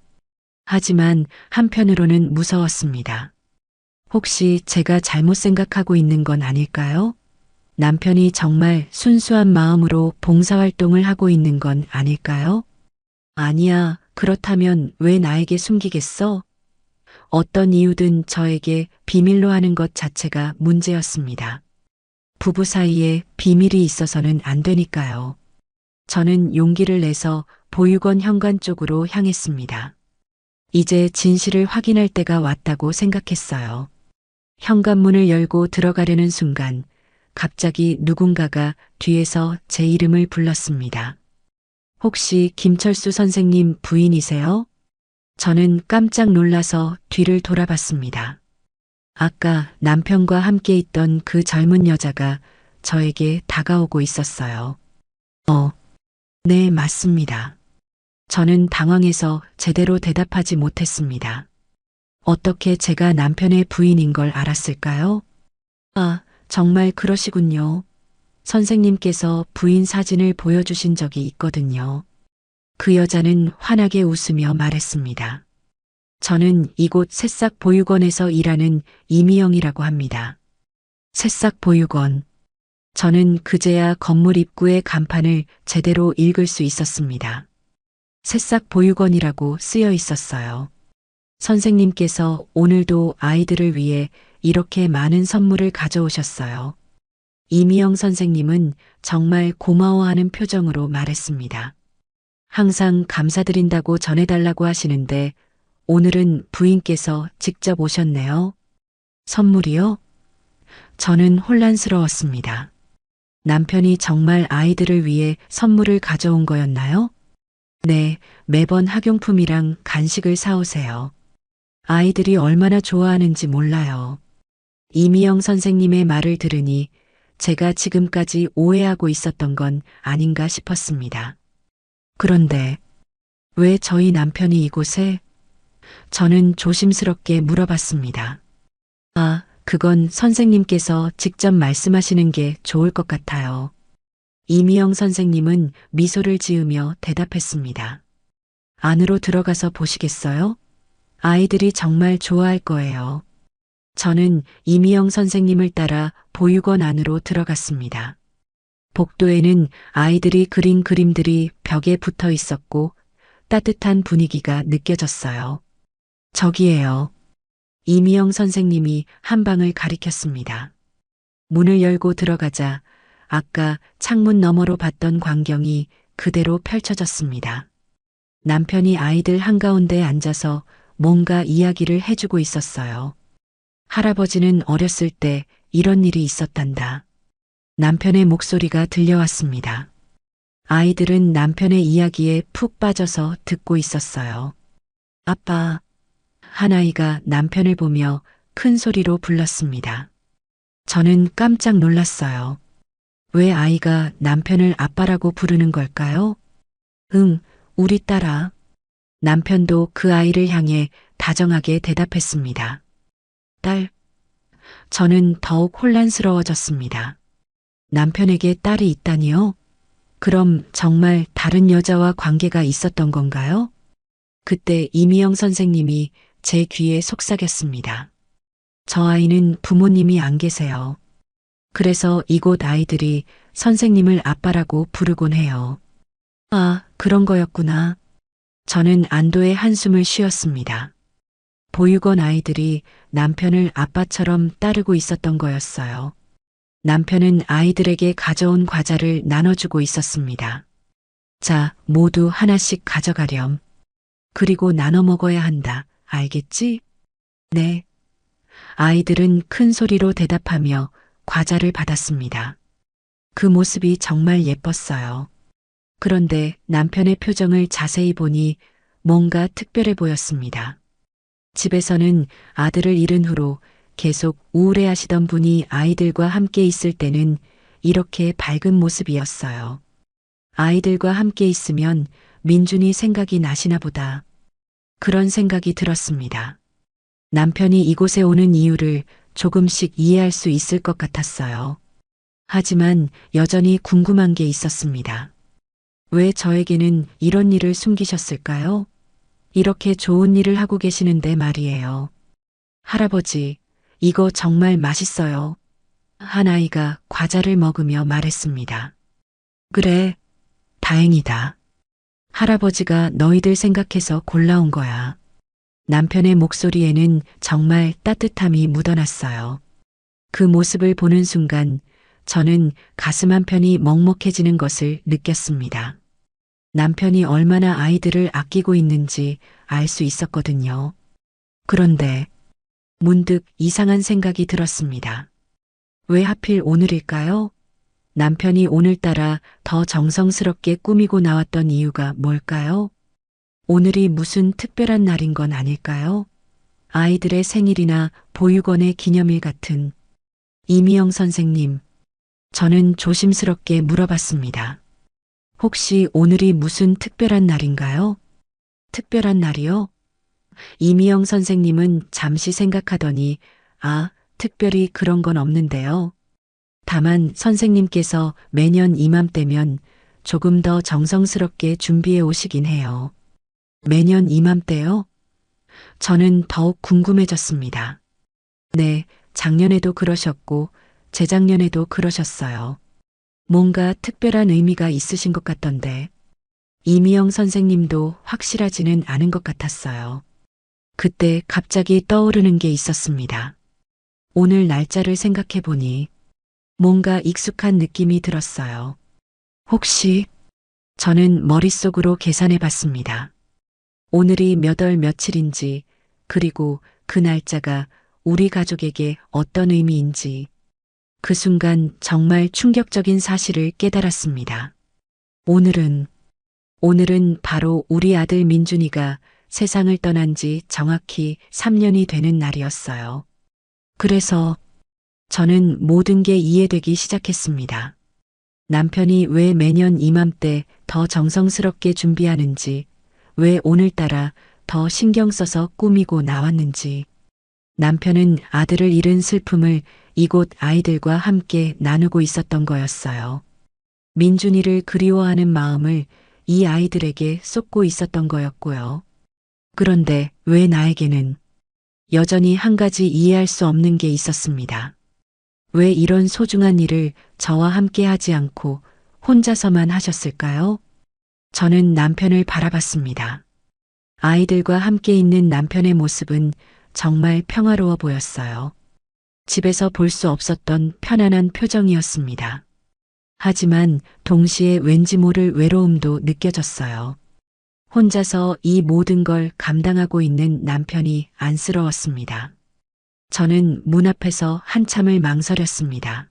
하지만 한편으로는 무서웠습니다. 혹시 제가 잘못 생각하고 있는 건 아닐까요? 남편이 정말 순수한 마음으로 봉사활동을 하고 있는 건 아닐까요? 아니야, 그렇다면 왜 나에게 숨기겠어? 어떤 이유든 저에게 비밀로 하는 것 자체가 문제였습니다. 부부 사이에 비밀이 있어서는 안 되니까요. 저는 용기를 내서 보육원 현관 쪽으로 향했습니다. 이제 진실을 확인할 때가 왔다고 생각했어요. 현관문을 열고 들어가려는 순간 갑자기 누군가가 뒤에서 제 이름을 불렀습니다. 혹시 김철수 선생님 부인이세요? 저는 깜짝 놀라서 뒤를 돌아봤습니다. 아까 남편과 함께 있던 그 젊은 여자가 저에게 다가오고 있었어요. 네, 맞습니다. 저는 당황해서 제대로 대답하지 못했습니다. 어떻게 제가 남편의 부인인 걸 알았을까요? 아, 정말 그러시군요. 선생님께서 부인 사진을 보여주신 적이 있거든요. 그 여자는 환하게 웃으며 말했습니다. 저는 이곳 새싹 보육원에서 일하는 이미영이라고 합니다. 새싹 보육원. 저는 그제야 건물 입구의 간판을 제대로 읽을 수 있었습니다. 새싹 보육원이라고 쓰여 있었어요. 선생님께서 오늘도 아이들을 위해 이렇게 많은 선물을 가져오셨어요. 이미영 선생님은 정말 고마워하는 표정으로 말했습니다. 항상 감사드린다고 전해달라고 하시는데 오늘은 부인께서 직접 오셨네요. 선물이요? 저는 혼란스러웠습니다. 남편이 정말 아이들을 위해 선물을 가져온 거였나요? 네, 매번 학용품이랑 간식을 사오세요. 아이들이 얼마나 좋아하는지 몰라요. 이미영 선생님의 말을 들으니 제가 지금까지 오해하고 있었던 건 아닌가 싶었습니다. 그런데 왜 저희 남편이 이곳에? 저는 조심스럽게 물어봤습니다. 아, 그건 선생님께서 직접 말씀하시는 게 좋을 것 같아요. 이미영 선생님은 미소를 지으며 대답했습니다. 안으로 들어가서 보시겠어요? 아이들이 정말 좋아할 거예요. 저는 이미영 선생님을 따라 보육원 안으로 들어갔습니다. 복도에는 아이들이 그린 그림들이 벽에 붙어 있었고 따뜻한 분위기가 느껴졌어요. 저기에요. 이미영 선생님이 한 방을 가리켰습니다. 문을 열고 들어가자 아까 창문 너머로 봤던 광경이 그대로 펼쳐졌습니다. 남편이 아이들 한가운데 앉아서 뭔가 이야기를 해주고 있었어요. 할아버지는 어렸을 때 이런 일이 있었단다. 남편의 목소리가 들려왔습니다. 아이들은 남편의 이야기에 푹 빠져서 듣고 있었어요. 아빠, 한 아이가 남편을 보며 큰 소리로 불렀습니다. 저는 깜짝 놀랐어요. 왜 아이가 남편을 아빠라고 부르는 걸까요? 응, 우리 딸아. 남편도 그 아이를 향해 다정하게 대답했습니다. 딸, 저는 더욱 혼란스러워졌습니다. 남편에게 딸이 있다니요? 그럼 정말 다른 여자와 관계가 있었던 건가요? 그때 이미영 선생님이 제 귀에 속삭였습니다. 저 아이는 부모님이 안 계세요. 그래서 이곳 아이들이 선생님을 아빠라고 부르곤 해요. 아, 그런 거였구나. 저는 안도의 한숨을 쉬었습니다. 보육원 아이들이 남편을 아빠처럼 따르고 있었던 거였어요. 남편은 아이들에게 가져온 과자를 나눠주고 있었습니다. 자, 모두 하나씩 가져가렴. 그리고 나눠 먹어야 한다. 알겠지? 네. 아이들은 큰 소리로 대답하며 과자를 받았습니다. 그 모습이 정말 예뻤어요. 그런데 남편의 표정을 자세히 보니 뭔가 특별해 보였습니다. 집에서는 아들을 잃은 후로 계속 우울해 하시던 분이 아이들과 함께 있을 때는 이렇게 밝은 모습이었어요. 아이들과 함께 있으면 민준이 생각이 나시나 보다. 그런 생각이 들었습니다. 남편이 이곳에 오는 이유를 조금씩 이해할 수 있을 것 같았어요. 하지만 여전히 궁금한 게 있었습니다. 왜 저에게는 이런 일을 숨기셨을까요? 이렇게 좋은 일을 하고 계시는데 말이에요. 할아버지, 이거 정말 맛있어요. 한 아이가 과자를 먹으며 말했습니다. 그래, 다행이다. 할아버지가 너희들 생각해서 골라온 거야. 남편의 목소리에는 정말 따뜻함이 묻어났어요. 그 모습을 보는 순간 저는 가슴 한편이 먹먹해지는 것을 느꼈습니다. 남편이 얼마나 아이들을 아끼고 있는지 알 수 있었거든요. 그런데 문득 이상한 생각이 들었습니다. 왜 하필 오늘일까요? 남편이 오늘따라 더 정성스럽게 꾸미고 나왔던 이유가 뭘까요? 오늘이 무슨 특별한 날인 건 아닐까요? 아이들의 생일이나 보육원의 기념일 같은. 이미영 선생님, 저는 조심스럽게 물어봤습니다. 혹시 오늘이 무슨 특별한 날인가요? 특별한 날이요? 이미영 선생님은 잠시 생각하더니, 아, 특별히 그런 건 없는데요. 다만 선생님께서 매년 이맘때면 조금 더 정성스럽게 준비해 오시긴 해요. 매년 이맘때요? 저는 더욱 궁금해졌습니다. 네, 작년에도 그러셨고 재작년에도 그러셨어요. 뭔가 특별한 의미가 있으신 것 같던데 이미영 선생님도 확실하지는 않은 것 같았어요. 그때 갑자기 떠오르는 게 있었습니다. 오늘 날짜를 생각해 보니 뭔가 익숙한 느낌이 들었어요. 혹시 저는 머릿속으로 계산해 봤습니다. 오늘이 몇 월 며칠인지 그리고 그 날짜가 우리 가족에게 어떤 의미인지 그 순간 정말 충격적인 사실을 깨달았습니다. 오늘은 바로 우리 아들 민준이가 세상을 떠난 지 정확히 3년이 되는 날이었어요. 그래서 저는 모든 게 이해되기 시작했습니다. 남편이 왜 매년 이맘때 더 정성스럽게 준비하는지, 왜 오늘따라 더 신경 써서 꾸미고 나왔는지. 남편은 아들을 잃은 슬픔을 이곳 아이들과 함께 나누고 있었던 거였어요. 민준이를 그리워하는 마음을 이 아이들에게 쏟고 있었던 거였고요. 그런데 왜 나에게는 여전히 한 가지 이해할 수 없는 게 있었습니다. 왜 이런 소중한 일을 저와 함께 하지 않고 혼자서만 하셨을까요? 저는 남편을 바라봤습니다. 아이들과 함께 있는 남편의 모습은 정말 평화로워 보였어요. 집에서 볼 수 없었던 편안한 표정이었습니다. 하지만 동시에 왠지 모를 외로움도 느껴졌어요. 혼자서 이 모든 걸 감당하고 있는 남편이 안쓰러웠습니다. 저는 문 앞에서 한참을 망설였습니다.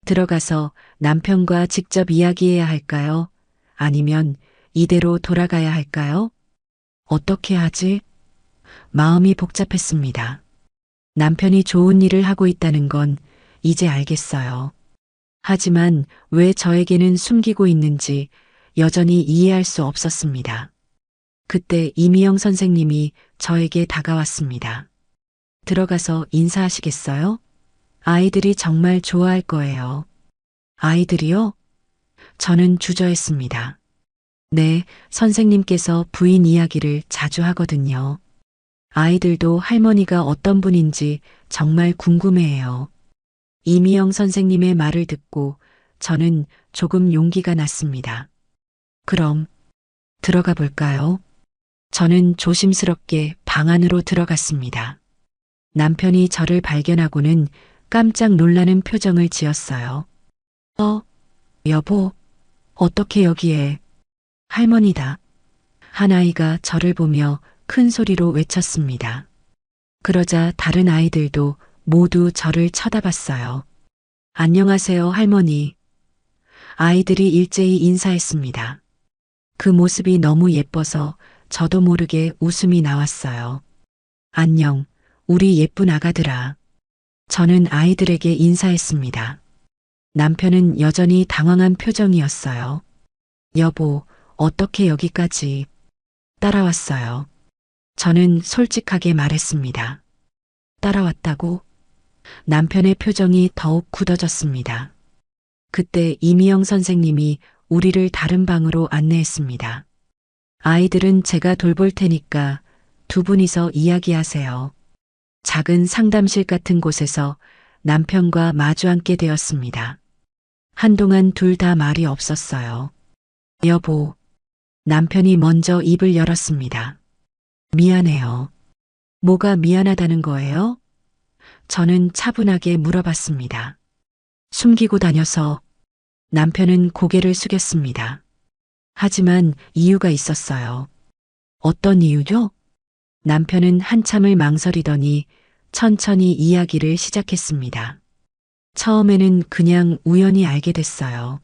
들어가서 남편과 직접 이야기해야 할까요? 아니면 이대로 돌아가야 할까요? 어떻게 하지? 마음이 복잡했습니다. 남편이 좋은 일을 하고 있다는 건 이제 알겠어요. 하지만 왜 저에게는 숨기고 있는지 여전히 이해할 수 없었습니다. 그때 이미영 선생님이 저에게 다가왔습니다. 들어가서 인사하시겠어요? 아이들이 정말 좋아할 거예요. 아이들이요? 저는 주저했습니다. 네, 선생님께서 부인 이야기를 자주 하거든요. 아이들도 할머니가 어떤 분인지 정말 궁금해해요. 이미영 선생님의 말을 듣고 저는 조금 용기가 났습니다. 그럼 들어가 볼까요? 저는 조심스럽게 방 안으로 들어갔습니다. 남편이 저를 발견하고는 깜짝 놀라는 표정을 지었어요. 여보, 어떻게 여기에? 할머니다. 한 아이가 저를 보며 큰 소리로 외쳤습니다. 그러자 다른 아이들도 모두 저를 쳐다봤어요. 안녕하세요, 할머니. 아이들이 일제히 인사했습니다. 그 모습이 너무 예뻐서 저도 모르게 웃음이 나왔어요. 안녕, 우리 예쁜 아가들아. 저는 아이들에게 인사했습니다. 남편은 여전히 당황한 표정이었어요. 여보, 어떻게 여기까지 따라왔어요? 저는 솔직하게 말했습니다. 따라왔다고? 남편의 표정이 더욱 굳어졌습니다. 그때 이미영 선생님이 우리를 다른 방으로 안내했습니다. 아이들은 제가 돌볼 테니까 두 분이서 이야기하세요. 작은 상담실 같은 곳에서 남편과 마주 앉게 되었습니다. 한동안 둘 다 말이 없었어요. 여보, 남편이 먼저 입을 열었습니다. 미안해요. 뭐가 미안하다는 거예요? 저는 차분하게 물어봤습니다. 숨기고 다녀서. 남편은 고개를 숙였습니다. 하지만 이유가 있었어요. 어떤 이유죠? 남편은 한참을 망설이더니 천천히 이야기를 시작했습니다. 처음에는 그냥 우연히 알게 됐어요.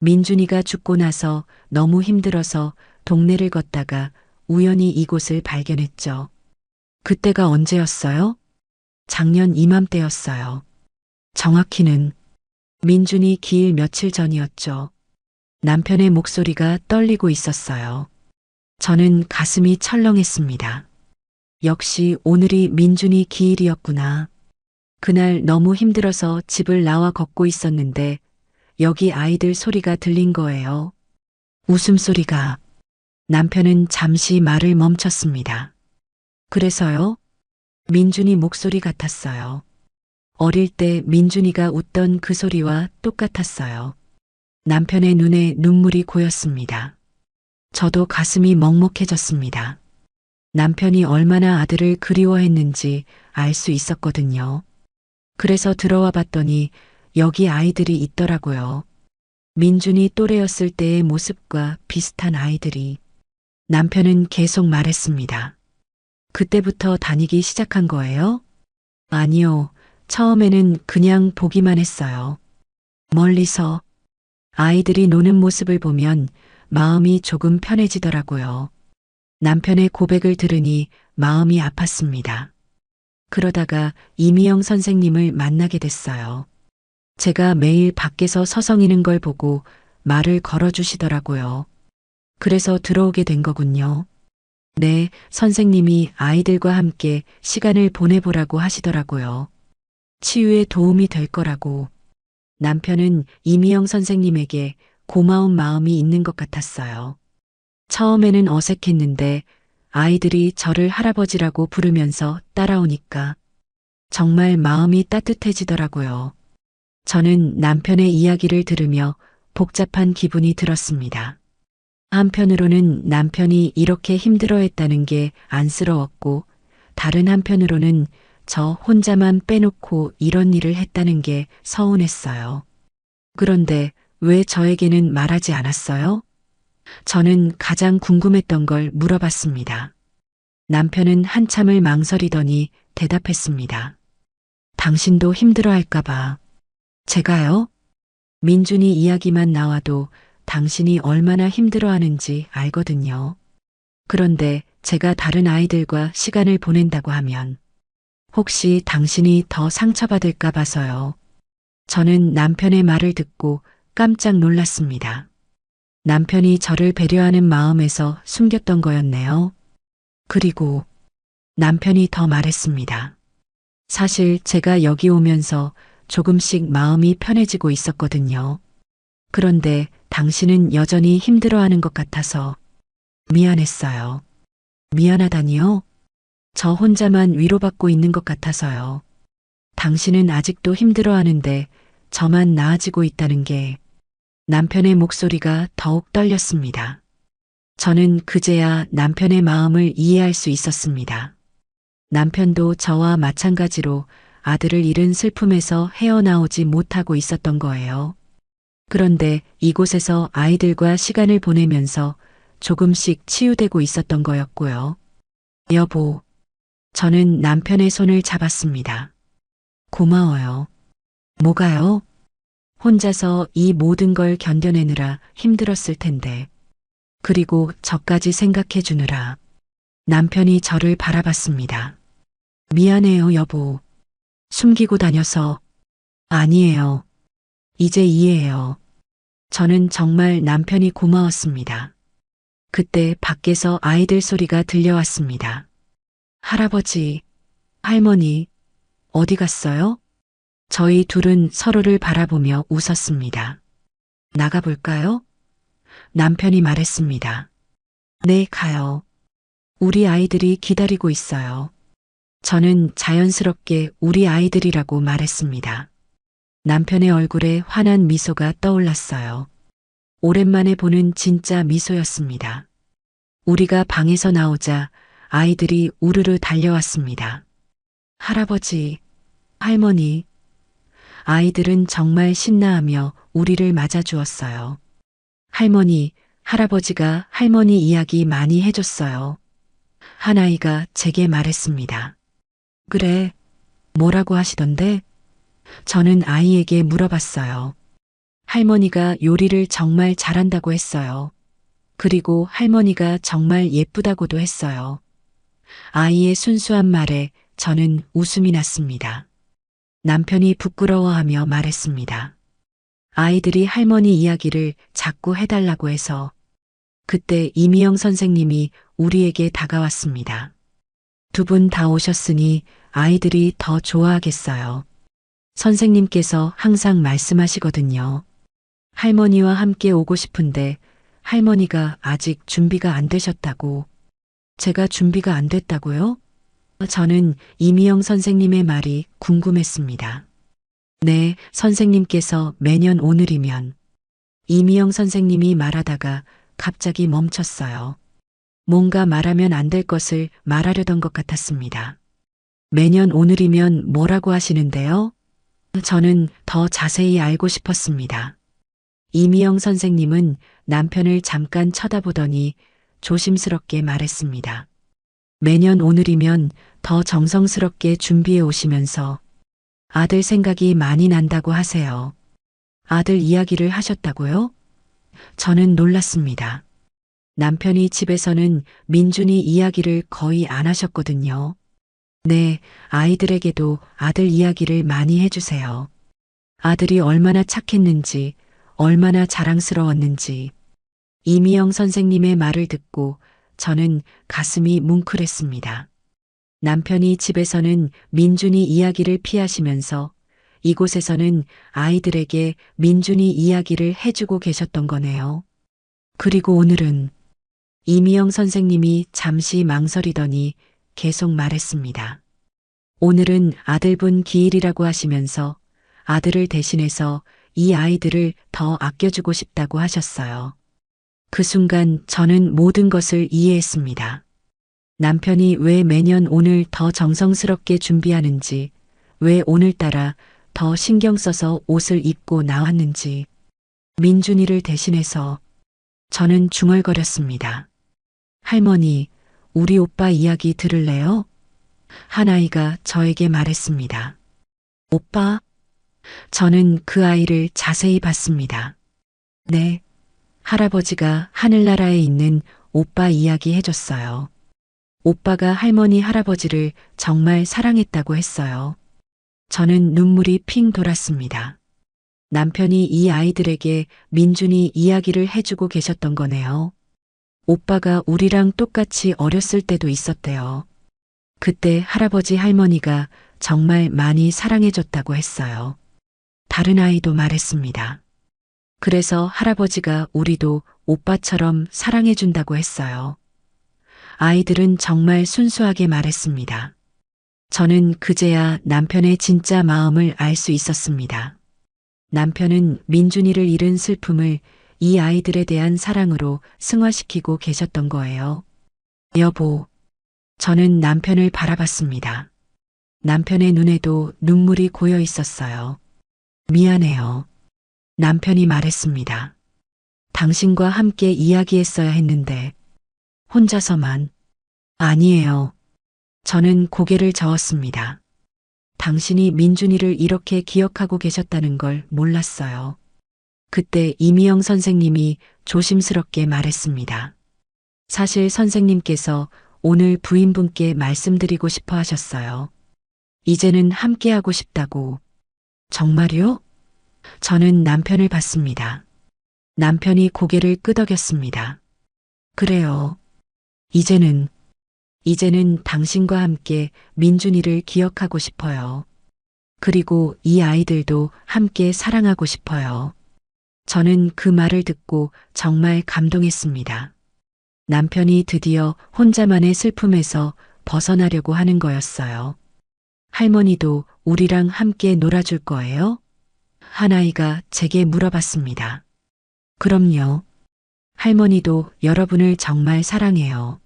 민준이가 죽고 나서 너무 힘들어서 동네를 걷다가 우연히 이곳을 발견했죠. 그때가 언제였어요? 작년 이맘때였어요. 정확히는 민준이 기일 며칠 전이었죠. 남편의 목소리가 떨리고 있었어요. 저는 가슴이 철렁했습니다. 역시 오늘이 민준이 기일이었구나. 그날 너무 힘들어서 집을 나와 걷고 있었는데 여기 아이들 소리가 들린 거예요. 웃음소리가. 남편은 잠시 말을 멈췄습니다. 그래서요? 민준이 목소리 같았어요. 어릴 때 민준이가 웃던 그 소리와 똑같았어요. 남편의 눈에 눈물이 고였습니다. 저도 가슴이 먹먹해졌습니다. 남편이 얼마나 아들을 그리워했는지 알 수 있었거든요. 그래서 들어와 봤더니 여기 아이들이 있더라고요. 민준이 또래였을 때의 모습과 비슷한 아이들이. 남편은 계속 말했습니다. 그때부터 다니기 시작한 거예요? 아니요. 처음에는 그냥 보기만 했어요. 멀리서. 아이들이 노는 모습을 보면 마음이 조금 편해지더라고요. 남편의 고백을 들으니 마음이 아팠습니다. 그러다가 이미영 선생님을 만나게 됐어요. 제가 매일 밖에서 서성이는 걸 보고 말을 걸어주시더라고요. 그래서 들어오게 된 거군요. 네, 선생님이 아이들과 함께 시간을 보내보라고 하시더라고요. 치유에 도움이 될 거라고. 남편은 이미영 선생님에게 고마운 마음이 있는 것 같았어요. 처음에는 어색했는데 아이들이 저를 할아버지라고 부르면서 따라오니까 정말 마음이 따뜻해지더라고요. 저는 남편의 이야기를 들으며 복잡한 기분이 들었습니다. 한편으로는 남편이 이렇게 힘들어했다는 게 안쓰러웠고, 다른 한편으로는 저 혼자만 빼놓고 이런 일을 했다는 게 서운했어요. 그런데 왜 저에게는 말하지 않았어요? 저는 가장 궁금했던 걸 물어봤습니다. 남편은 한참을 망설이더니 대답했습니다. 당신도 힘들어할까봐. 제가요? 민준이 이야기만 나와도 당신이 얼마나 힘들어하는지 알거든요. 그런데 제가 다른 아이들과 시간을 보낸다고 하면 혹시 당신이 더 상처받을까 봐서요. 저는 남편의 말을 듣고 깜짝 놀랐습니다. 남편이 저를 배려하는 마음에서 숨겼던 거였네요. 그리고 남편이 더 말했습니다. 사실 제가 여기 오면서 조금씩 마음이 편해지고 있었거든요. 그런데 당신은 여전히 힘들어하는 것 같아서 미안했어요. 미안하다니요? 저 혼자만 위로받고 있는 것 같아서요. 당신은 아직도 힘들어하는데 저만 나아지고 있다는 게 남편의 목소리가 더욱 떨렸습니다. 저는 그제야 남편의 마음을 이해할 수 있었습니다. 남편도 저와 마찬가지로 아들을 잃은 슬픔에서 헤어나오지 못하고 있었던 거예요. 그런데 이곳에서 아이들과 시간을 보내면서 조금씩 치유되고 있었던 거였고요. 여보, 저는 남편의 손을 잡았습니다. 고마워요. 뭐가요? 혼자서 이 모든 걸 견뎌내느라 힘들었을 텐데. 그리고 저까지 생각해 주느라. 남편이 저를 바라봤습니다. 미안해요, 여보. 숨기고 다녀서. 아니에요. 이제 이해해요. 저는 정말 남편이 고마웠습니다. 그때 밖에서 아이들 소리가 들려왔습니다. 할아버지, 할머니, 어디 갔어요? 저희 둘은 서로를 바라보며 웃었습니다. 나가볼까요? 남편이 말했습니다. 네, 가요. 우리 아이들이 기다리고 있어요. 저는 자연스럽게 우리 아이들이라고 말했습니다. 남편의 얼굴에 환한 미소가 떠올랐어요. 오랜만에 보는 진짜 미소였습니다. 우리가 방에서 나오자 아이들이 우르르 달려왔습니다. 할아버지, 할머니. 아이들은 정말 신나하며 우리를 맞아주었어요. 할머니, 할아버지가 할머니 이야기 많이 해줬어요. 한 아이가 제게 말했습니다. 그래, 뭐라고 하시던데? 저는 아이에게 물어봤어요. 할머니가 요리를 정말 잘한다고 했어요. 그리고 할머니가 정말 예쁘다고도 했어요. 아이의 순수한 말에 저는 웃음이 났습니다. 남편이 부끄러워하며 말했습니다. 아이들이 할머니 이야기를 자꾸 해달라고 해서. 그때 이미영 선생님이 우리에게 다가왔습니다. 두 분 다 오셨으니 아이들이 더 좋아하겠어요. 선생님께서 항상 말씀하시거든요. 할머니와 함께 오고 싶은데 할머니가 아직 준비가 안 되셨다고. 제가 준비가 안 됐다고요? 저는 이미영 선생님의 말이 궁금했습니다. 네, 선생님께서 매년 오늘이면. 이미영 선생님이 말하다가 갑자기 멈췄어요. 뭔가 말하면 안 될 것을 말하려던 것 같았습니다. 매년 오늘이면 뭐라고 하시는데요? 저는 더 자세히 알고 싶었습니다. 이미영 선생님은 남편을 잠깐 쳐다보더니 조심스럽게 말했습니다. 매년 오늘이면 더 정성스럽게 준비해 오시면서 아들 생각이 많이 난다고 하세요. 아들 이야기를 하셨다고요? 저는 놀랐습니다. 남편이 집에서는 민준이 이야기를 거의 안 하셨거든요. 네, 아이들에게도 아들 이야기를 많이 해주세요. 아들이 얼마나 착했는지, 얼마나 자랑스러웠는지. 이미영 선생님의 말을 듣고 저는 가슴이 뭉클했습니다. 남편이 집에서는 민준이 이야기를 피하시면서 이곳에서는 아이들에게 민준이 이야기를 해주고 계셨던 거네요. 그리고 오늘은 이미영 선생님이 잠시 망설이더니 계속 말했습니다. 오늘은 아들분 기일이라고 하시면서 아들을 대신해서 이 아이들을 더 아껴주고 싶다고 하셨어요. 그 순간 저는 모든 것을 이해했습니다. 남편이 왜 매년 오늘 더 정성스럽게 준비하는지, 왜 오늘따라 더 신경 써서 옷을 입고 나왔는지, 민준이를 대신해서 저는 중얼거렸습니다. 할머니, 우리 오빠 이야기 들을래요? 한 아이가 저에게 말했습니다. 오빠? 저는 그 아이를 자세히 봤습니다. 네, 할아버지가 하늘나라에 있는 오빠 이야기 해줬어요. 오빠가 할머니 할아버지를 정말 사랑했다고 했어요. 저는 눈물이 핑 돌았습니다. 남편이 이 아이들에게 민준이 이야기를 해주고 계셨던 거네요. 오빠가 우리랑 똑같이 어렸을 때도 있었대요. 그때 할아버지 할머니가 정말 많이 사랑해줬다고 했어요. 다른 아이도 말했습니다. 그래서 할아버지가 우리도 오빠처럼 사랑해준다고 했어요. 아이들은 정말 순수하게 말했습니다. 저는 그제야 남편의 진짜 마음을 알 수 있었습니다. 남편은 민준이를 잃은 슬픔을 이 아이들에 대한 사랑으로 승화시키고 계셨던 거예요. 여보, 저는 남편을 바라봤습니다. 남편의 눈에도 눈물이 고여 있었어요. 미안해요. 남편이 말했습니다. 당신과 함께 이야기했어야 했는데, 혼자서만. 아니에요. 저는 고개를 저었습니다. 당신이 민준이를 이렇게 기억하고 계셨다는 걸 몰랐어요. 그때 이미영 선생님이 조심스럽게 말했습니다. 사실 선생님께서 오늘 부인분께 말씀드리고 싶어 하셨어요. 이제는 함께하고 싶다고. 정말요? 저는 남편을 봤습니다. 남편이 고개를 끄덕였습니다. 그래요. 이제는 당신과 함께 민준이를 기억하고 싶어요. 그리고 이 아이들도 함께 사랑하고 싶어요. 저는 그 말을 듣고 정말 감동했습니다. 남편이 드디어 혼자만의 슬픔에서 벗어나려고 하는 거였어요. 할머니도 우리랑 함께 놀아줄 거예요? 한 아이가 제게 물어봤습니다. 그럼요. 할머니도 여러분을 정말 사랑해요.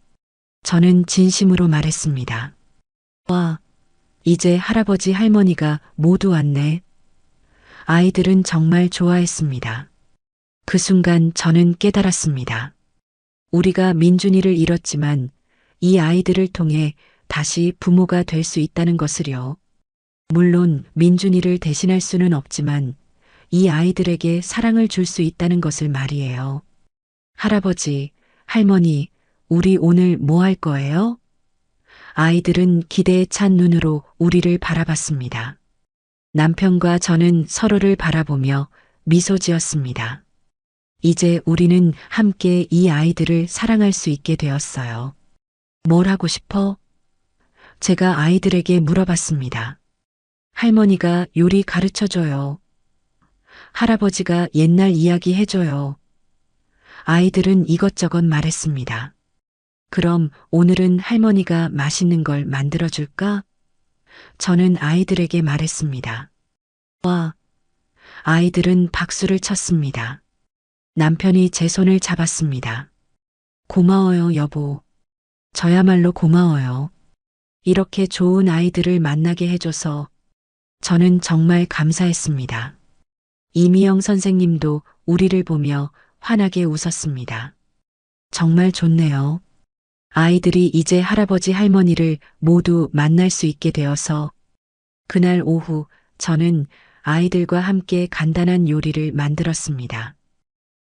저는 진심으로 말했습니다. 와, 이제 할아버지 할머니가 모두 왔네. 아이들은 정말 좋아했습니다. 그 순간 저는 깨달았습니다. 우리가 민준이를 잃었지만 이 아이들을 통해 다시 부모가 될 수 있다는 것을요. 물론 민준이를 대신할 수는 없지만 이 아이들에게 사랑을 줄 수 있다는 것을 말이에요. 할아버지, 할머니, 우리 오늘 뭐 할 거예요? 아이들은 기대에 찬 눈으로 우리를 바라봤습니다. 남편과 저는 서로를 바라보며 미소 지었습니다. 이제 우리는 함께 이 아이들을 사랑할 수 있게 되었어요. 뭘 하고 싶어? 제가 아이들에게 물어봤습니다. 할머니가 요리 가르쳐줘요. 할아버지가 옛날 이야기 해줘요. 아이들은 이것저것 말했습니다. 그럼 오늘은 할머니가 맛있는 걸 만들어줄까? 저는 아이들에게 말했습니다. 와, 아이들은 박수를 쳤습니다. 남편이 제 손을 잡았습니다. 고마워요, 여보. 저야말로 고마워요. 이렇게 좋은 아이들을 만나게 해줘서 저는 정말 감사했습니다. 이미영 선생님도 우리를 보며 환하게 웃었습니다. 정말 좋네요. 아이들이 이제 할아버지 할머니를 모두 만날 수 있게 되어서 그날 오후 저는 아이들과 함께 간단한 요리를 만들었습니다.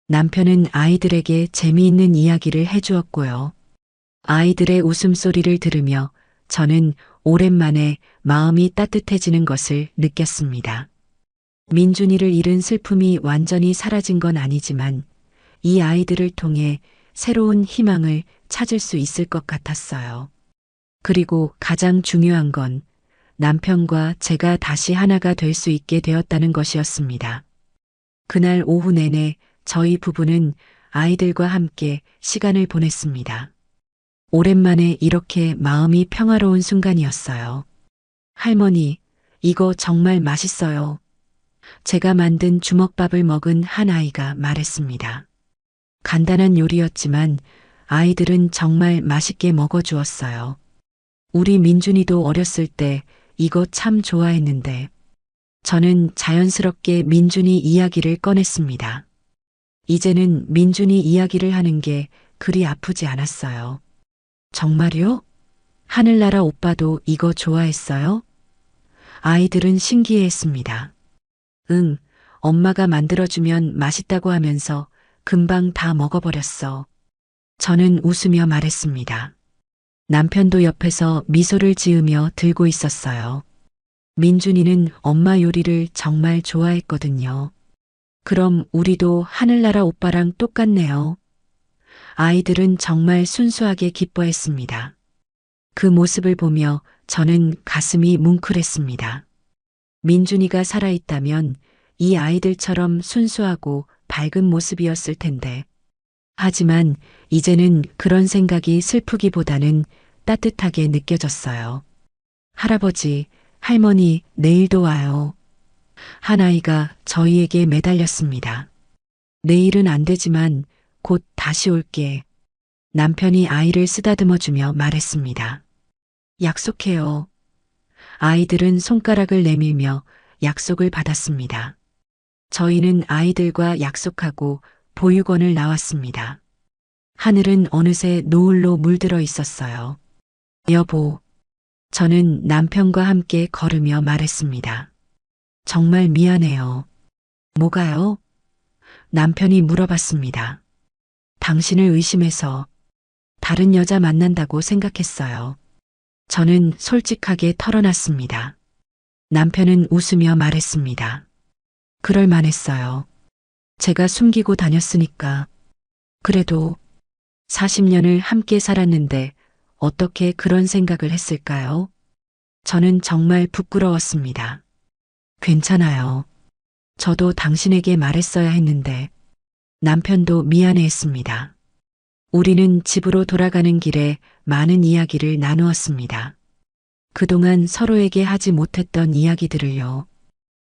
남편은 아이들에게 재미있는 이야기를 해주었고요. 아이들의 웃음소리를 들으며 저는 오랜만에 마음이 따뜻해지는 것을 느꼈습니다. 민준이를 잃은 슬픔이 완전히 사라진 건 아니지만 이 아이들을 통해 새로운 희망을 찾을 수 있을 것 같았어요. 그리고 가장 중요한 건 남편과 제가 다시 하나가 될 수 있게 되었다는 것이었습니다. 그날 오후 내내 저희 부부는 아이들과 함께 시간을 보냈습니다. 오랜만에 이렇게 마음이 평화로운 순간이었어요. 할머니, 이거 정말 맛있어요. 제가 만든 주먹밥을 먹은 한 아이가 말했습니다. 간단한 요리였지만 아이들은 정말 맛있게 먹어주었어요. 우리 민준이도 어렸을 때 이거 참 좋아했는데 저는 자연스럽게 민준이 이야기를 꺼냈습니다. 이제는 민준이 이야기를 하는 게 그리 아프지 않았어요. 정말요? 하늘나라 오빠도 이거 좋아했어요? 아이들은 신기해했습니다. 응, 엄마가 만들어주면 맛있다고 하면서 금방 다 먹어버렸어. 저는 웃으며 말했습니다. 남편도 옆에서 미소를 지으며 들고 있었어요. 민준이는 엄마 요리를 정말 좋아했거든요. 그럼 우리도 하늘나라 오빠랑 똑같네요. 아이들은 정말 순수하게 기뻐했습니다. 그 모습을 보며 저는 가슴이 뭉클했습니다. 민준이가 살아있다면 이 아이들처럼 순수하고 밝은 모습이었을 텐데. 하지만 이제는 그런 생각이 슬프기보다는 따뜻하게 느껴졌어요. 할아버지, 할머니, 내일도 와요. 한 아이가 저희에게 매달렸습니다. 내일은 안 되지만 곧 다시 올게. 남편이 아이를 쓰다듬어주며 말했습니다. 약속해요. 아이들은 손가락을 내밀며 약속을 받았습니다. 저희는 아이들과 약속하고 보육원을 나왔습니다. 하늘은 어느새 노을로 물들어 있었어요. 여보, 저는 남편과 함께 걸으며 말했습니다. 정말 미안해요. 뭐가요? 남편이 물어봤습니다. 당신을 의심해서 다른 여자 만난다고 생각했어요. 저는 솔직하게 털어놨습니다. 남편은 웃으며 말했습니다. 그럴 만했어요. 제가 숨기고 다녔으니까. 그래도 40년을 함께 살았는데 어떻게 그런 생각을 했을까요? 저는 정말 부끄러웠습니다. 괜찮아요. 저도 당신에게 말했어야 했는데. 남편도 미안해했습니다. 우리는 집으로 돌아가는 길에 많은 이야기를 나누었습니다. 그동안 서로에게 하지 못했던 이야기들을요.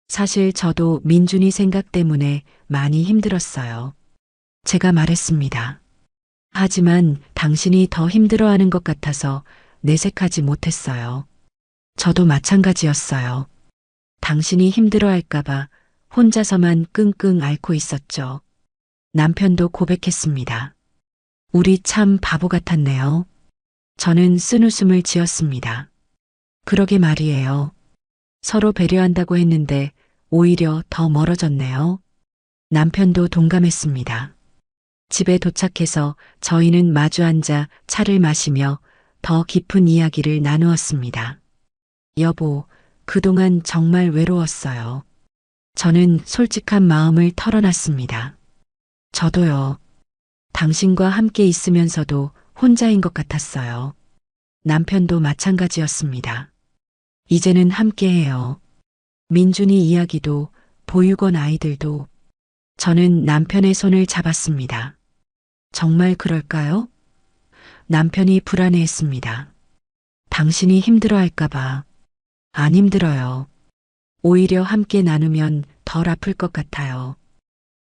사실 저도 민준이 생각 때문에 많이 힘들었어요. 제가 말했습니다. 하지만 당신이 더 힘들어하는 것 같아서 내색하지 못했어요. 저도 마찬가지였어요. 당신이 힘들어할까봐 혼자서만 끙끙 앓고 있었죠. 남편도 고백했습니다. 우리 참 바보 같았네요. 저는 쓴웃음을 지었습니다. 그러게 말이에요. 서로 배려한다고 했는데 오히려 더 멀어졌네요. 남편도 동감했습니다. 집에 도착해서 저희는 마주 앉아 차를 마시며 더 깊은 이야기를 나누었습니다. 여보, 그동안 정말 외로웠어요. 저는 솔직한 마음을 털어놨습니다. 저도요. 당신과 함께 있으면서도 혼자인 것 같았어요. 남편도 마찬가지였습니다. 이제는 함께해요. 민준이 이야기도 보육원 아이들도. 저는 남편의 손을 잡았습니다. 정말 그럴까요? 남편이 불안해했습니다. 당신이 힘들어할까봐. 안 힘들어요. 오히려 함께 나누면 덜 아플 것 같아요.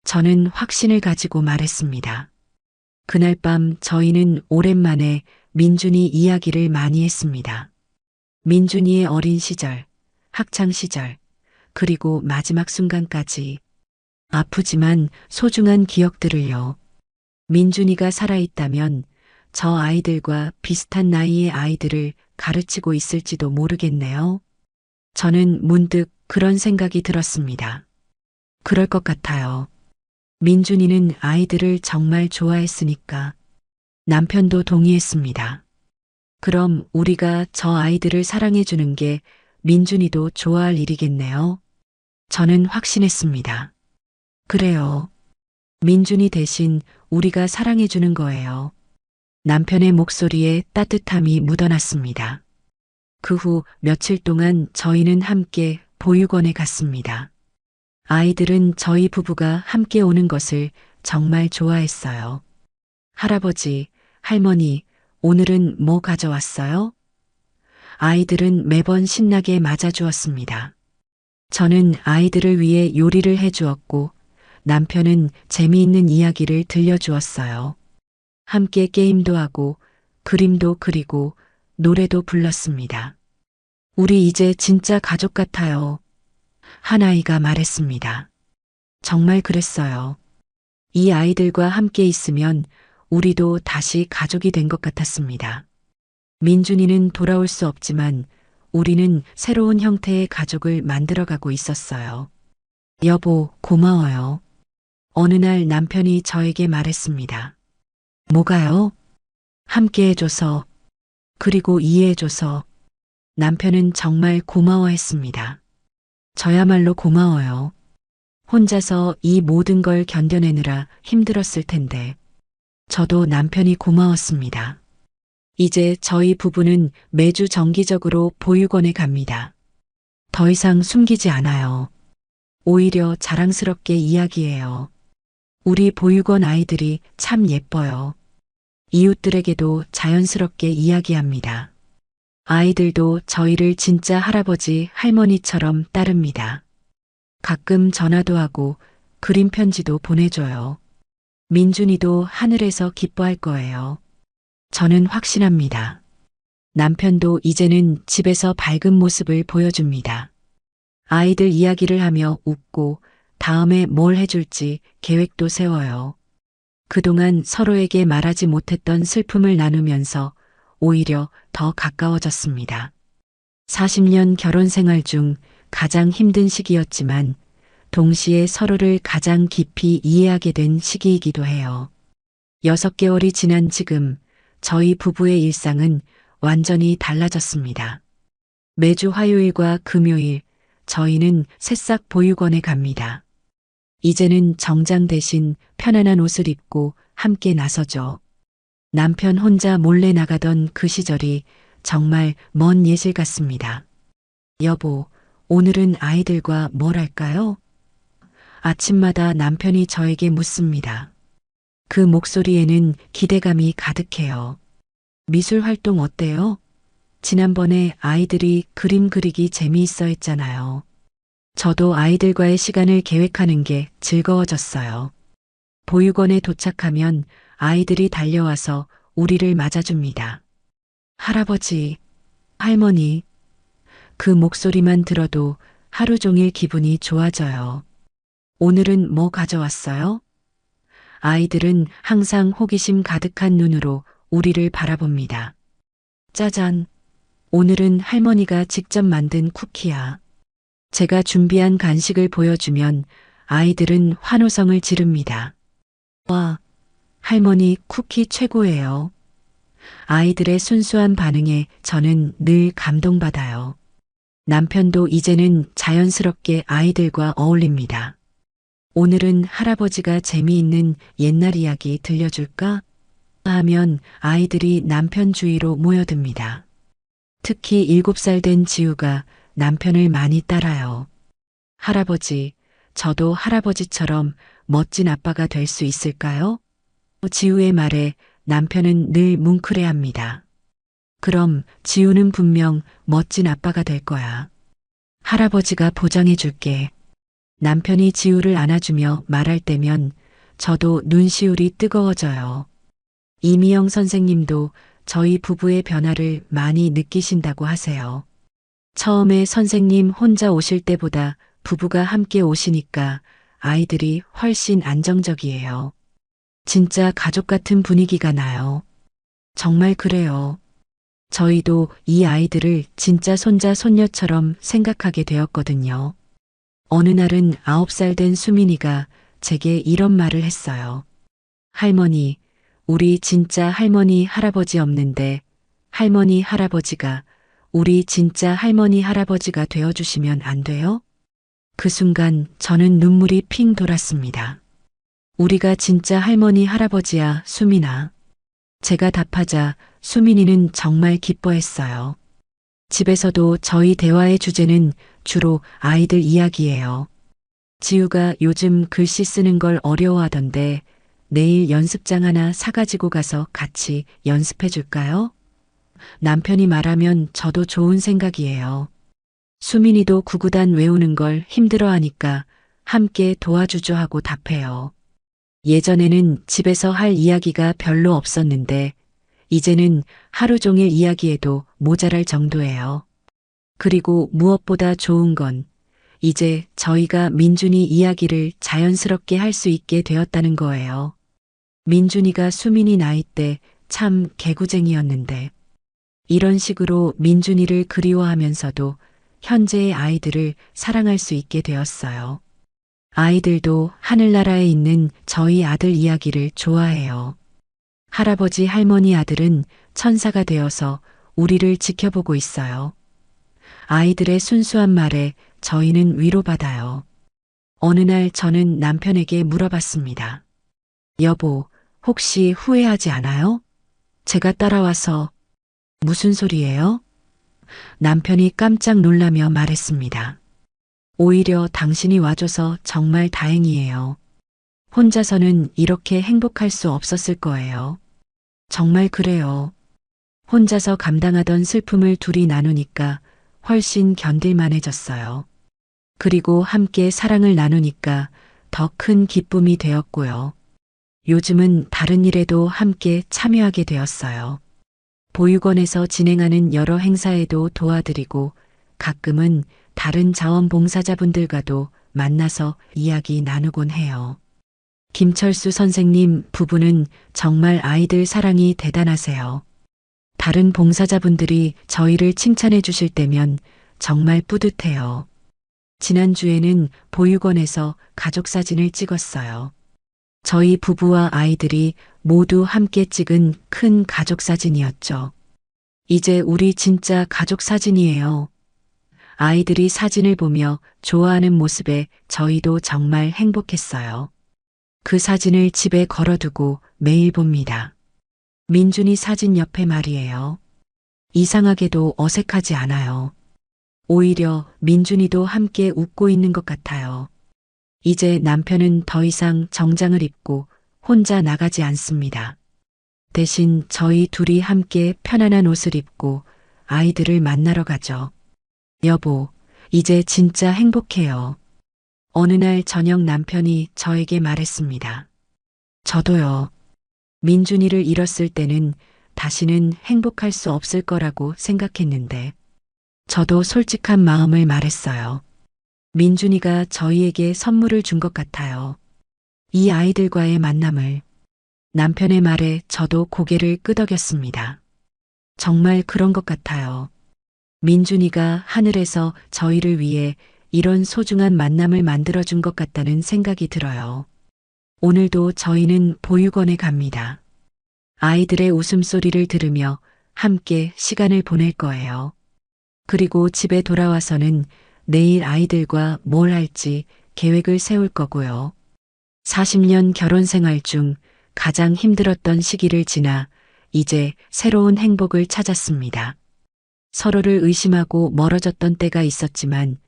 저는 확신을 가지고 말했습니다. 그날 밤 저희는 오랜만에 민준이 이야기를 많이 했습니다. 민준이의 어린 시절, 학창 시절, 그리고 마지막 순간까지 아프지만 소중한 기억들을요. 민준이가 살아있다면 저 아이들과 비슷한 나이의 아이들을 가르치고 있을지도 모르겠네요. 저는 문득 그런 생각이 들었습니다. 그럴 것 같아요. 민준이는 아이들을 정말 좋아했으니까. 남편도 동의했습니다. 그럼 우리가 저 아이들을 사랑해주는 게 민준이도 좋아할 일이겠네요. 저는 확신했습니다. 그래요. 민준이 대신 우리가 사랑해주는 거예요. 남편의 목소리에 따뜻함이 묻어났습니다. 그 후 며칠 동안 저희는 함께 보육원에 갔습니다. 아이들은 저희 부부가 함께 오는 것을 정말 좋아했어요. 할아버지, 할머니, 오늘은 뭐 가져왔어요? 아이들은 매번 신나게 맞아주었습니다. 저는 아이들을 위해 요리를 해주었고 남편은 재미있는 이야기를 들려주었어요. 함께 게임도 하고 그림도 그리고 노래도 불렀습니다. 우리 이제 진짜 가족 같아요. 한 아이가 말했습니다. 정말 그랬어요. 이 아이들과 함께 있으면 우리도 다시 가족이 된 것 같았습니다. 민준이는 돌아올 수 없지만 우리는 새로운 형태의 가족을 만들어가고 있었어요. 여보, 고마워요. 어느 날 남편이 저에게 말했습니다. 뭐가요? 함께 해줘서, 그리고 이해해줘서. 남편은 정말 고마워했습니다. 저야말로 고마워요. 혼자서 이 모든 걸 견뎌내느라 힘들었을 텐데. 저도 남편이 고마웠습니다. 이제 저희 부부는 매주 정기적으로 보육원에 갑니다. 더 이상 숨기지 않아요. 오히려 자랑스럽게 이야기해요. 우리 보육원 아이들이 참 예뻐요. 이웃들에게도 자연스럽게 이야기합니다. 아이들도 저희를 진짜 할아버지, 할머니처럼 따릅니다. 가끔 전화도 하고 그림 편지도 보내줘요. 민준이도 하늘에서 기뻐할 거예요. 저는 확신합니다. 남편도 이제는 집에서 밝은 모습을 보여줍니다. 아이들 이야기를 하며 웃고 다음에 뭘 해줄지 계획도 세워요. 그동안 서로에게 말하지 못했던 슬픔을 나누면서 오히려 더 가까워졌습니다. 40년 결혼 생활 중 가장 힘든 시기였지만 동시에 서로를 가장 깊이 이해하게 된 시기이기도 해요. 6개월이 지난 지금 저희 부부의 일상은 완전히 달라졌습니다. 매주 화요일과 금요일 저희는 새싹 보육원에 갑니다. 이제는 정장 대신 편안한 옷을 입고 함께 나서죠. 남편 혼자 몰래 나가던 그 시절이 정말 먼 예sil 같습니다. 여보, 오늘은 아이들과 뭘 할까요? 아침마다 남편이 저에게 묻습니다. 그 목소리에는 기대감이 가득해요. 미술 활동 어때요? 지난번에 아이들이 그림 그리기 재미있어 했잖아요. 저도 아이들과의 시간을 계획하는 게 즐거워졌어요. 보육원에 도착하면 아이들이 달려와서 우리를 맞아줍니다. 할아버지, 할머니, 그 목소리만 들어도 하루 종일 기분이 좋아져요. 오늘은 뭐 가져왔어요? 아이들은 항상 호기심 가득한 눈으로 우리를 바라봅니다. 짜잔, 오늘은 할머니가 직접 만든 쿠키야. 제가 준비한 간식을 보여주면 아이들은 환호성을 지릅니다. 와, 할머니 쿠키 최고예요. 아이들의 순수한 반응에 저는 늘 감동받아요. 남편도 이제는 자연스럽게 아이들과 어울립니다. 오늘은 할아버지가 재미있는 옛날 이야기 들려줄까? 하면 아이들이 남편 주위로 모여듭니다. 특히 7살 된 지우가 남편을 많이 따라요. 할아버지, 저도 할아버지처럼 멋진 아빠가 될 수 있을까요? 지우의 말에 남편은 늘 뭉클해합니다. 그럼 지우는 분명 멋진 아빠가 될 거야. 할아버지가 보장해 줄게. 남편이 지우를 안아주며 말할 때면 저도 눈시울이 뜨거워져요. 이미영 선생님도 저희 부부의 변화를 많이 느끼신다고 하세요. 처음에 선생님 혼자 오실 때보다 부부가 함께 오시니까 아이들이 훨씬 안정적이에요. 진짜 가족 같은 분위기가 나요. 정말 그래요. 저희도 이 아이들을 진짜 손자 손녀처럼 생각하게 되었거든요. 어느 날은 9살 된 수민이가 제게 이런 말을 했어요. 할머니, 우리 진짜 할머니 할아버지 없는데 할머니 할아버지가 우리 진짜 할머니 할아버지가 되어주시면 안 돼요? 그 순간 저는 눈물이 핑 돌았습니다. 우리가 진짜 할머니 할아버지야, 수민아. 제가 답하자 수민이는 정말 기뻐했어요. 집에서도 저희 대화의 주제는 주로 아이들 이야기예요. 지우가 요즘 글씨 쓰는 걸 어려워하던데 내일 연습장 하나 사가지고 가서 같이 연습해 줄까요? 남편이 말하면 저도 좋은 생각이에요. 수민이도 구구단 외우는 걸 힘들어하니까 함께 도와주죠 하고 답해요. 예전에는 집에서 할 이야기가 별로 없었는데 이제는 하루 종일 이야기해도 모자랄 정도예요. 그리고 무엇보다 좋은 건 이제 저희가 민준이 이야기를 자연스럽게 할 수 있게 되었다는 거예요. 민준이가 수민이 나이 때 참 개구쟁이였는데 이런 식으로 민준이를 그리워하면서도 현재의 아이들을 사랑할 수 있게 되었어요. 아이들도 하늘나라에 있는 저희 아들 이야기를 좋아해요. 할아버지 할머니 아들은 천사가 되어서 우리를 지켜보고 있어요. 아이들의 순수한 말에 저희는 위로받아요. 어느 날 저는 남편에게 물어봤습니다. 여보, 혹시 후회하지 않아요? 제가 따라와서 무슨 소리예요? 남편이 깜짝 놀라며 말했습니다. 오히려 당신이 와줘서 정말 다행이에요. 혼자서는 이렇게 행복할 수 없었을 거예요. 정말 그래요. 혼자서 감당하던 슬픔을 둘이 나누니까 훨씬 견딜만해졌어요. 그리고 함께 사랑을 나누니까 더 큰 기쁨이 되었고요. 요즘은 다른 일에도 함께 참여하게 되었어요. 보육원에서 진행하는 여러 행사에도 도와드리고 가끔은 다른 자원봉사자분들과도 만나서 이야기 나누곤 해요. 김철수 선생님 부부는 정말 아이들 사랑이 대단하세요. 다른 봉사자분들이 저희를 칭찬해 주실 때면 정말 뿌듯해요. 지난주에는 보육원에서 가족 사진을 찍었어요. 저희 부부와 아이들이 모두 함께 찍은 큰 가족 사진이었죠. 이제 우리 진짜 가족 사진이에요. 아이들이 사진을 보며 좋아하는 모습에 저희도 정말 행복했어요. 그 사진을 집에 걸어두고 매일 봅니다. 민준이 사진 옆에 말이에요. 이상하게도 어색하지 않아요. 오히려 민준이도 함께 웃고 있는 것 같아요. 이제 남편은 더 이상 정장을 입고 혼자 나가지 않습니다. 대신 저희 둘이 함께 편안한 옷을 입고 아이들을 만나러 가죠. 여보, 이제 진짜 행복해요. 어느 날 저녁 남편이 저에게 말했습니다. 저도요. 민준이를 잃었을 때는 다시는 행복할 수 없을 거라고 생각했는데, 저도 솔직한 마음을 말했어요. 민준이가 저희에게 선물을 준 것 같아요. 이 아이들과의 만남을. 남편의 말에 저도 고개를 끄덕였습니다. 정말 그런 것 같아요. 민준이가 하늘에서 저희를 위해 이런 소중한 만남을 만들어준 것 같다는 생각이 들어요. 오늘도 저희는 보육원에 갑니다. 아이들의 웃음소리를 들으며 함께 시간을 보낼 거예요. 그리고 집에 돌아와서는 내일 아이들과 뭘 할지 계획을 세울 거고요. 40년 결혼 생활 중 가장 힘들었던 시기를 지나 이제 새로운 행복을 찾았습니다. 서로를 의심하고 멀어졌던 때가 있었지만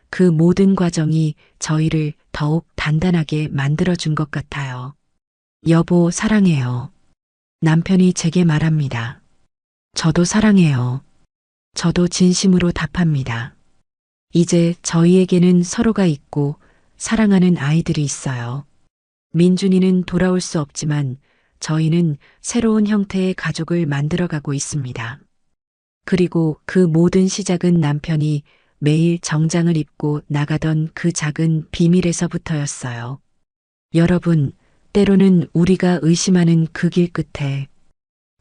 그 모든 과정이 저희를 더욱 단단하게 만들어준 것 같아요. 여보, 사랑해요. 남편이 제게 말합니다. 저도 사랑해요. 저도 진심으로 답합니다. 이제 저희에게는 서로가 있고 사랑하는 아이들이 있어요. 민준이는 돌아올 수 없지만 저희는 새로운 형태의 가족을 만들어가고 있습니다. 그리고 그 모든 시작은 남편이 매일 정장을 입고 나가던 그 작은 비밀에서부터였어요. 여러분, 때로는 우리가 의심하는 그 길 끝에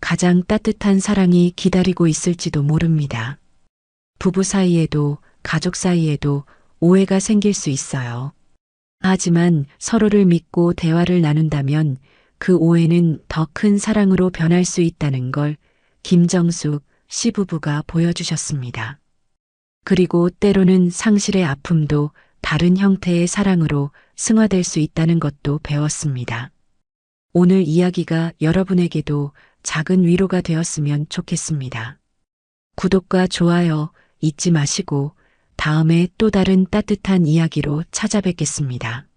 가장 따뜻한 사랑이 기다리고 있을지도 모릅니다. 부부 사이에도 가족 사이에도 오해가 생길 수 있어요. 하지만 서로를 믿고 대화를 나눈다면 그 오해는 더 큰 사랑으로 변할 수 있다는 걸 김정숙 시부부가 보여주셨습니다. 그리고 때로는 상실의 아픔도 다른 형태의 사랑으로 승화될 수 있다는 것도 배웠습니다. 오늘 이야기가 여러분에게도 작은 위로가 되었으면 좋겠습니다. 구독과 좋아요 잊지 마시고 다음에 또 다른 따뜻한 이야기로 찾아뵙겠습니다.